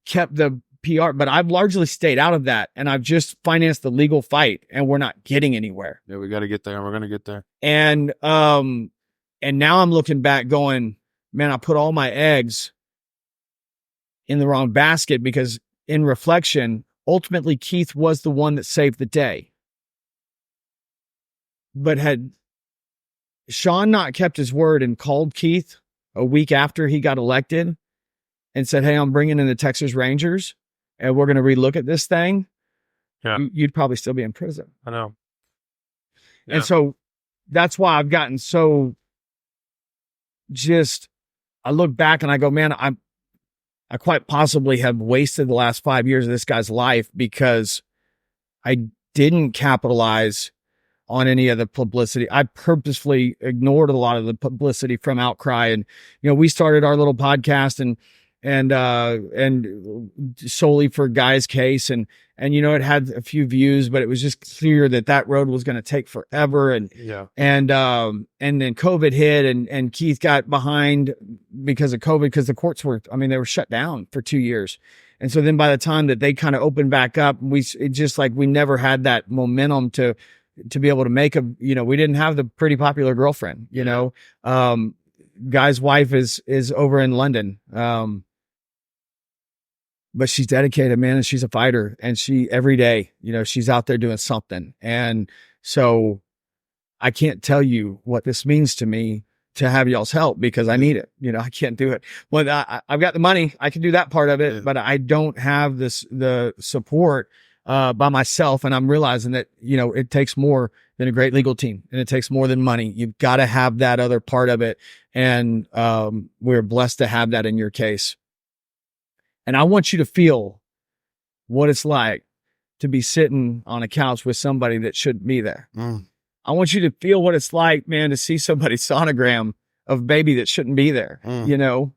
Speaker 1: kept the PR, but I've largely stayed out of that, and I've just financed the legal fight, and we're not getting anywhere.
Speaker 2: Yeah, we got to get there, and we're going to get there.
Speaker 1: And now I'm looking back going, man, I put all my eggs in the wrong basket, because in reflection, ultimately Keith was the one that saved the day. But had Sean not kept his word and called Keith a week after he got elected and said, hey, I'm bringing in the Texas Rangers, and we're going to relook at this thing, you'd probably still be in prison.
Speaker 3: I know. Yeah.
Speaker 1: And so that's why I've gotten so I look back and I go, man, I quite possibly have wasted the last 5 years of this guy's life because I didn't capitalize on any of the publicity. I purposefully ignored a lot of the publicity from Outcry. And, we started our little podcast and solely for Guy's case. And, it had a few views, but it was just clear that road was going to take forever. And then COVID hit and Keith got behind because of COVID, because the courts they were shut down for 2 years. And so then by the time that they kind of opened back up, we never had that momentum to be able to make we didn't have the pretty popular girlfriend, Guy's wife is over in London. But she's dedicated, man, and she's a fighter, and she every day, she's out there doing something. And so I can't tell you what this means to me to have y'all's help, because I need it. I can't do it. Well, I've got the money. I can do that part of it, but I don't have the support by myself. And I'm realizing that, it takes more than a great legal team, and it takes more than money. You've got to have that other part of it. And we're blessed to have that in your case. And I want you to feel what it's like to be sitting on a couch with somebody that shouldn't be there. I want you to feel what it's like, man, to see somebody's sonogram of baby that shouldn't be there,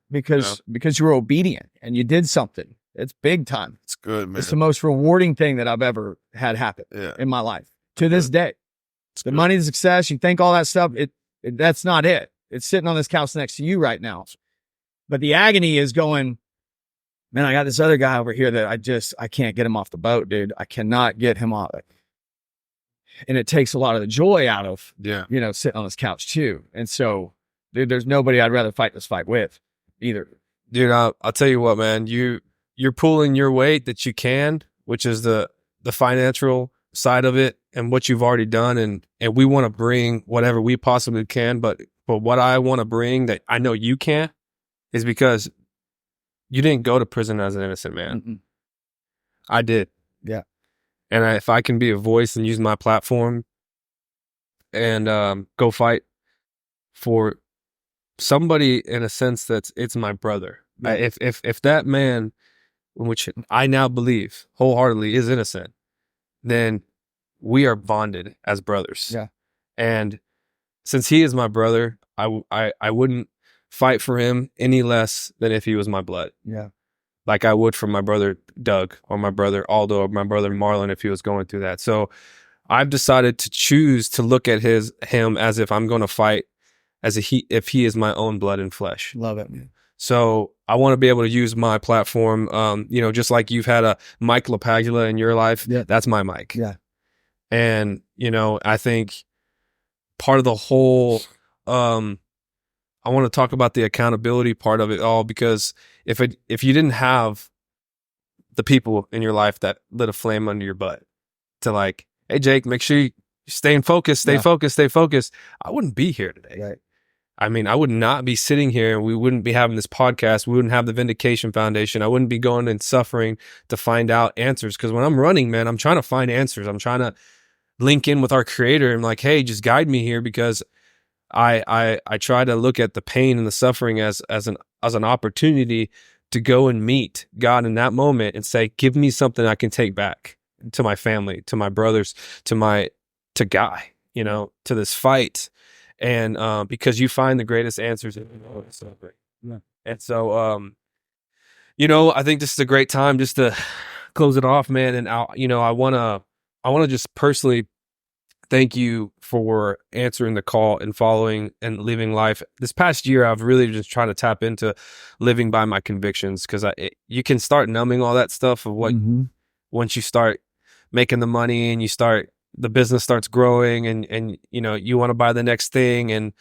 Speaker 1: because you were obedient and you did something. It's big time.
Speaker 2: It's good, man.
Speaker 1: It's the most rewarding thing that I've ever had happen in my life to this day. The money, the success, you think all that stuff, that's not it. It's sitting on this couch next to you right now. But the agony is going, man, I got this other guy over here that I can't get him off the boat, dude. I cannot get him off it. And it takes a lot of the joy out of, sitting on this couch too. And so, dude, there's nobody I'd rather fight this fight with either.
Speaker 3: Dude, I'll tell you what, man, you're pulling your weight that you can, which is the financial side of it and what you've already done. And we want to bring whatever we possibly can. But what I want to bring that I know you can't is because you didn't go to prison as an innocent man.
Speaker 1: Mm-mm.
Speaker 3: I did.
Speaker 1: Yeah.
Speaker 3: And if I can be a voice and use my platform and go fight for somebody in a sense it's my brother. Yeah. If that man, which I now believe wholeheartedly is innocent, then we are bonded as brothers.
Speaker 1: Yeah.
Speaker 3: And since he is my brother, I wouldn't fight for him any less than if he was my blood.
Speaker 1: Yeah.
Speaker 3: Like I would for my brother Doug or my brother Aldo or my brother Marlon if he was going through that. So I've decided to choose to look at him as if I'm going to fight if he is my own blood and flesh.
Speaker 1: Love it.
Speaker 3: So I want to be able to use my platform, just like you've had a Mike LaPagula in your life.
Speaker 1: Yeah.
Speaker 3: That's my Mike.
Speaker 1: Yeah.
Speaker 3: And, I think part of the whole, I want to talk about the accountability part of it all, because if you didn't have the people in your life that lit a flame under your butt to like, hey, Jake, make sure you stay focused, stay focused, I wouldn't be here today.
Speaker 1: Right.
Speaker 3: I mean, I would not be sitting here and we wouldn't be having this podcast. We wouldn't have the Vindication Foundation. I wouldn't be going and suffering to find out answers. Because when I'm running, man, I'm trying to find answers. I'm trying to link in with our creator and like, hey, just guide me here, because I try to look at the pain and the suffering as an opportunity to go and meet God in that moment and say, give me something I can take back to my family, to my brothers, to Guy, to this fight. And because you find the greatest answers in celebrate.
Speaker 1: Yeah.
Speaker 3: And so I think this is a great time just to close it off, man. And I wanna just personally thank you for answering the call and following and living life. This past year, I've really just trying to tap into living by my convictions, because you can start numbing all that stuff of what once you start making the money and the business starts growing and you want to buy the next thing and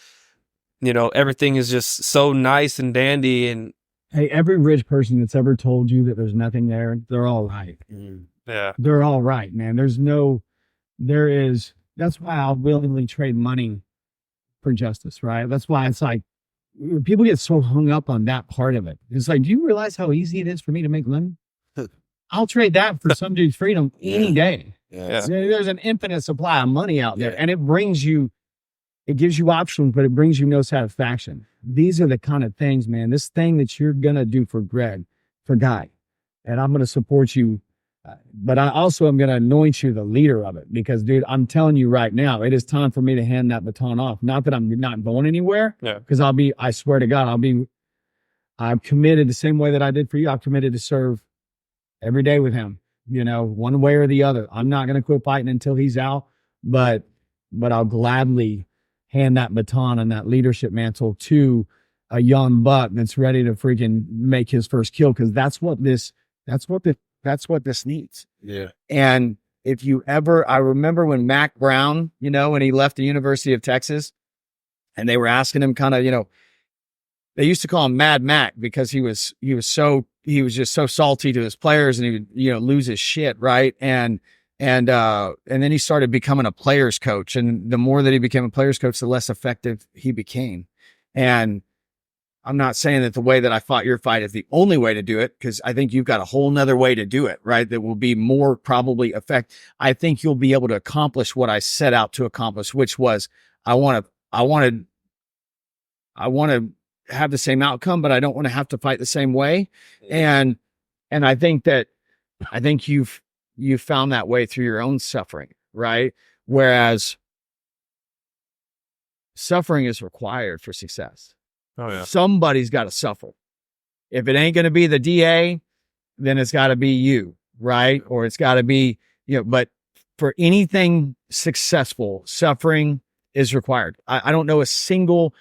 Speaker 3: everything is just so nice and dandy. And
Speaker 1: hey, every rich person that's ever told you that there's nothing there, they're all right.
Speaker 3: Yeah,
Speaker 1: they're all right, man. That's why I'll willingly trade money for justice, right? That's why it's like people get so hung up on that part of it. It's like, do you realize how easy it is for me to make money? I'll trade that for some dude's freedom any day.
Speaker 3: Yeah.
Speaker 1: There's an infinite supply of money out there, and it gives you options, but it brings you no satisfaction. These are the kind of things, man, this thing that you're going to do for Greg, for Guy, and I'm going to support you But I also am going to anoint you the leader of it because, dude, I'm telling you right now, it is time for me to hand that baton off. Not that I'm not going anywhere, because I swear to God, I'm committed the same way that I did for you. I'm committed to serve every day with him, one way or the other. I'm not going to quit fighting until he's out, but I'll gladly hand that baton and that leadership mantle to a young buck that's ready to freaking make his first kill. Cause that's what this needs.
Speaker 2: Yeah.
Speaker 1: And if you ever, I remember when Mac Brown, when he left the University of Texas and they were asking him kind of, they used to call him Mad Mac because he was just so salty to his players and he would, lose his shit. Right. And then he started becoming a player's coach. And the more that he became a player's coach, the less effective he became. And I'm not saying that the way that I fought your fight is the only way to do it, because I think you've got a whole nother way to do it, right? That will be more probably I think you'll be able to accomplish what I set out to accomplish, which was I want to have the same outcome, but I don't want to have to fight the same way. And I think you've found that way through your own suffering, right? Whereas suffering is required for success.
Speaker 3: Oh yeah.
Speaker 1: Somebody's got to suffer. If it ain't going to be the DA, then it's got to be you, right? Or it's got to be, but for anything successful, suffering is required. I don't know a single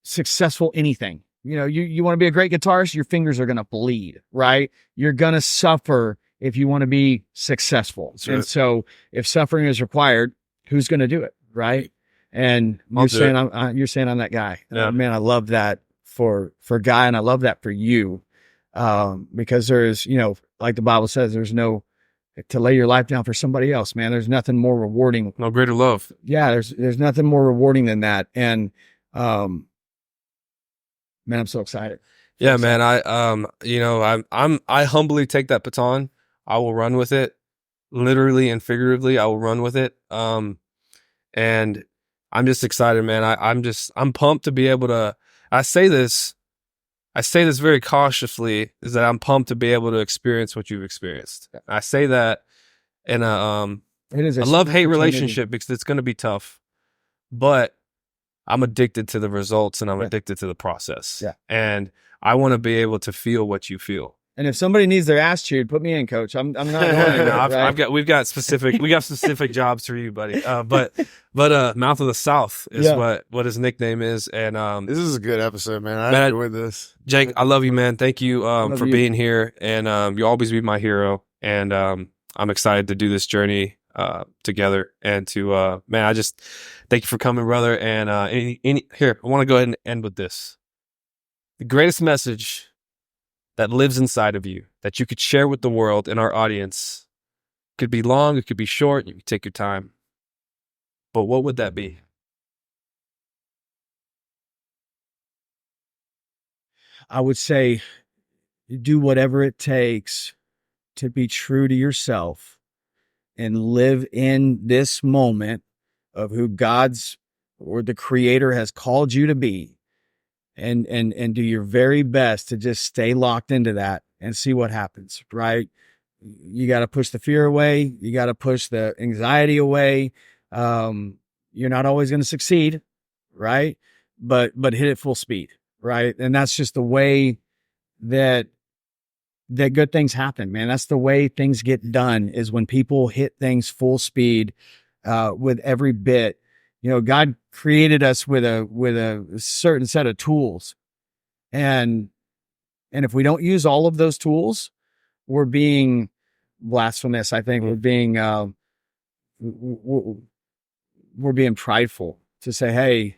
Speaker 1: successful anything. You want to be a great guitarist, your fingers are going to bleed, right? You're going to suffer if you want to be successful. And so if suffering is required, who's going to do it, right? And you're saying I'm that guy.
Speaker 3: Yeah.
Speaker 1: Man, I love that for Guy, and I love that for you, because there's, like the Bible says, there's no to lay your life down for somebody else. Man, there's nothing more rewarding.
Speaker 3: No greater love.
Speaker 1: Yeah, there's nothing more rewarding than that. And man, I'm so excited.
Speaker 3: Yeah, man. I humbly take that baton. I will run with it, literally and figuratively. I will run with it. And I'm just excited, man. I'm pumped to be able to, I say this very cautiously, is that I'm pumped to be able to experience what you've experienced. I say that in a love-hate relationship because it's going to be tough, but I'm addicted to the results and I'm addicted to the process.
Speaker 1: Yeah.
Speaker 3: And I want to be able to feel what you feel.
Speaker 1: And if somebody needs their ass chewed, put me in, coach. I'm not going
Speaker 3: we've got specific jobs for you, buddy. But Mouth of the South is what his nickname is. And
Speaker 2: this is a good episode, man. I enjoyed this.
Speaker 3: Jake, I love you, man. Thank you for being here. And you'll always be my hero. And I'm excited to do this journey together. And to man, I just thank you for coming, brother. And here, I want to go ahead and end with this. The greatest message that lives inside of you that you could share with the world and our audience could be long, it could be short, you can take your time. But what would that be?
Speaker 1: I would say do whatever it takes to be true to yourself and live in this moment of who God's or the Creator has called you to be. And do your very best to just stay locked into that and see what happens, right? You got to push the fear away. You got to push the anxiety away. You're not always going to succeed, right? But hit it full speed, right? And that's just the way that good things happen, man. That's the way things get done, is when people hit things full speed, with every bit. God created us with a certain set of tools, and if we don't use all of those tools, we're being blasphemous. I think we're being prideful to say, hey,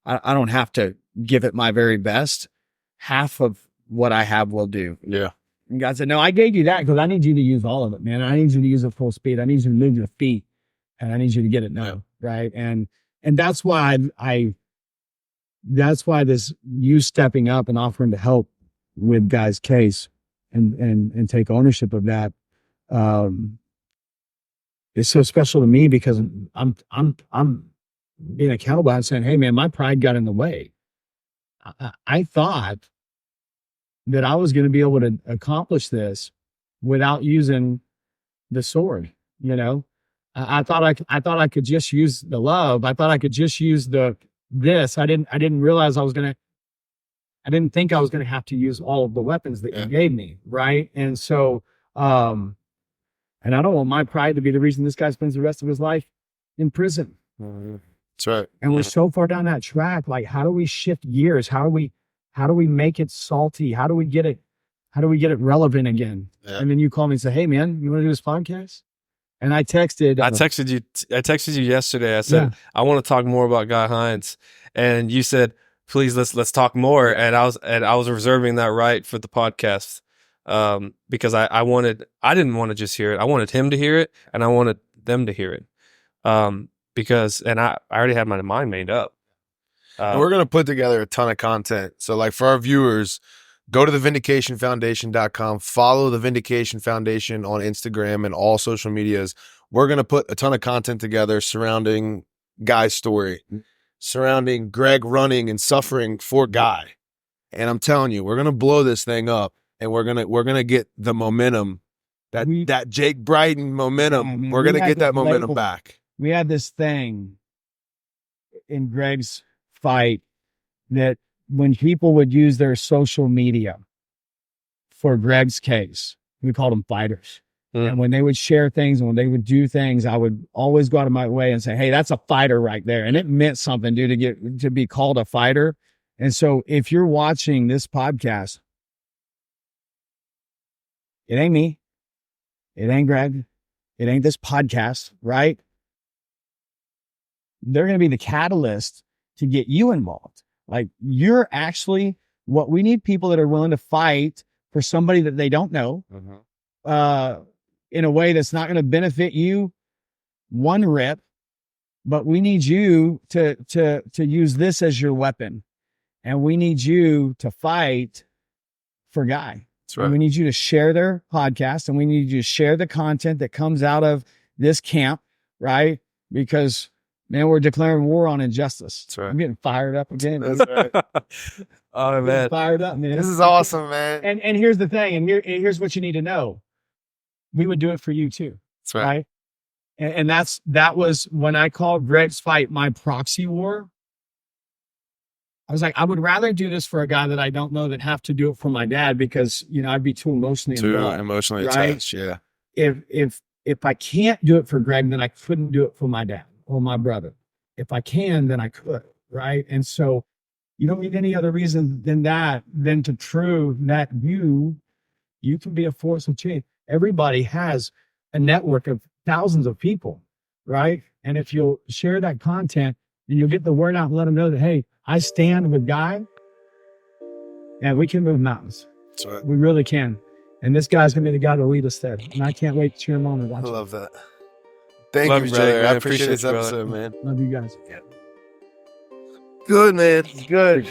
Speaker 1: I don't have to give it my very best. Half of what I have will do.
Speaker 2: Yeah.
Speaker 1: And God said, no, I gave you that because I need you to use all of it, man. I need you to use it full speed. I need you to move your feet. And I need you to get it now, right? And that's why that's why this you stepping up and offering to help with Guy's case and take ownership of that is so special to me, because I'm being accountable and saying, hey man, my pride got in the way. I thought that I was going to be able to accomplish this without using the sword. You know, I thought I could just use the love. I thought I could just use this. I didn't realize I didn't think I was going to have to use all of the weapons that you gave me. Right. And so, and I don't want my pride to be the reason this guy spends the rest of his life in prison.
Speaker 2: That's right.
Speaker 1: And we're so far down that track. Like, how do we shift gears? How do we make it salty? How do we get it relevant again?
Speaker 2: Yeah.
Speaker 1: And then you call me and say, "Hey man, you want to do this podcast?" And I texted
Speaker 3: you yesterday. I said, I want to talk more about Guy Hines. And you said, please, let's talk more. And I was reserving that right for the podcast. Because I didn't want to just hear it. I wanted him to hear it, and I wanted them to hear it. Because I already had my mind made up.
Speaker 2: And we're going to put together a ton of content. So like for our viewers, go to thevindicationfoundation.com, follow the Vindication Foundation on Instagram and all social medias. We're going to put a ton of content together surrounding Guy's story, surrounding Greg running and suffering for Guy. And I'm telling you, we're going to blow this thing up, and we're going to get the momentum, that Jake Brydon momentum. We're going to get that momentum back.
Speaker 1: We had this thing in Greg's fight that when people would use their social media for Greg's case, we called them fighters. And when they would share things and when they would do things, I would always go out of my way and say, "Hey, that's a fighter right there." And it meant something, dude, to be called a fighter. And so if you're watching this podcast, it ain't me. It ain't Greg. It ain't this podcast, right? They're going to be the catalyst to get you involved. Like, you're actually what we need, people that are willing to fight for somebody that they don't know, in a way that's not going to benefit you one rip, but we need you to use this as your weapon. And we need you to fight for Guy.
Speaker 2: That's right.
Speaker 1: And we need you to share their podcast, and we need you to share the content that comes out of this camp, right? Because, man, we're declaring war on injustice.
Speaker 2: That's right.
Speaker 1: I'm getting fired up again.
Speaker 2: That's right.
Speaker 3: Oh, man.
Speaker 1: Fired up, man.
Speaker 2: This is awesome, man.
Speaker 1: And here's the thing, and here's what you need to know. We would do it for you too.
Speaker 2: That's right.
Speaker 1: Right? And that was when I called Greg's fight my proxy war. I was like, I would rather do this for a guy that I don't know than have to do it for my dad, because, I'd be too emotionally
Speaker 2: attached. Yeah.
Speaker 1: If I can't do it for Greg, then I couldn't do it for my dad or my brother. If I can, then I could. Right. And so you don't need any other reason than to prove that you can be a force of change. Everybody has a network of thousands of people. Right. And if you'll share that content, then you'll get the word out and let them know that, hey, I stand with Guy, and we can move mountains.
Speaker 2: That's right.
Speaker 1: We really can. And this guy's going to be the guy to lead us there. And I can't wait to cheer him on and watch
Speaker 2: I
Speaker 1: him.
Speaker 2: love that. Thank
Speaker 3: Love
Speaker 2: you,
Speaker 3: you,
Speaker 2: brother.
Speaker 3: Jake,
Speaker 2: I
Speaker 3: man.
Speaker 2: appreciate this
Speaker 3: Appreciate you,
Speaker 2: episode, man.
Speaker 1: Love you guys.
Speaker 2: Good, man. Good.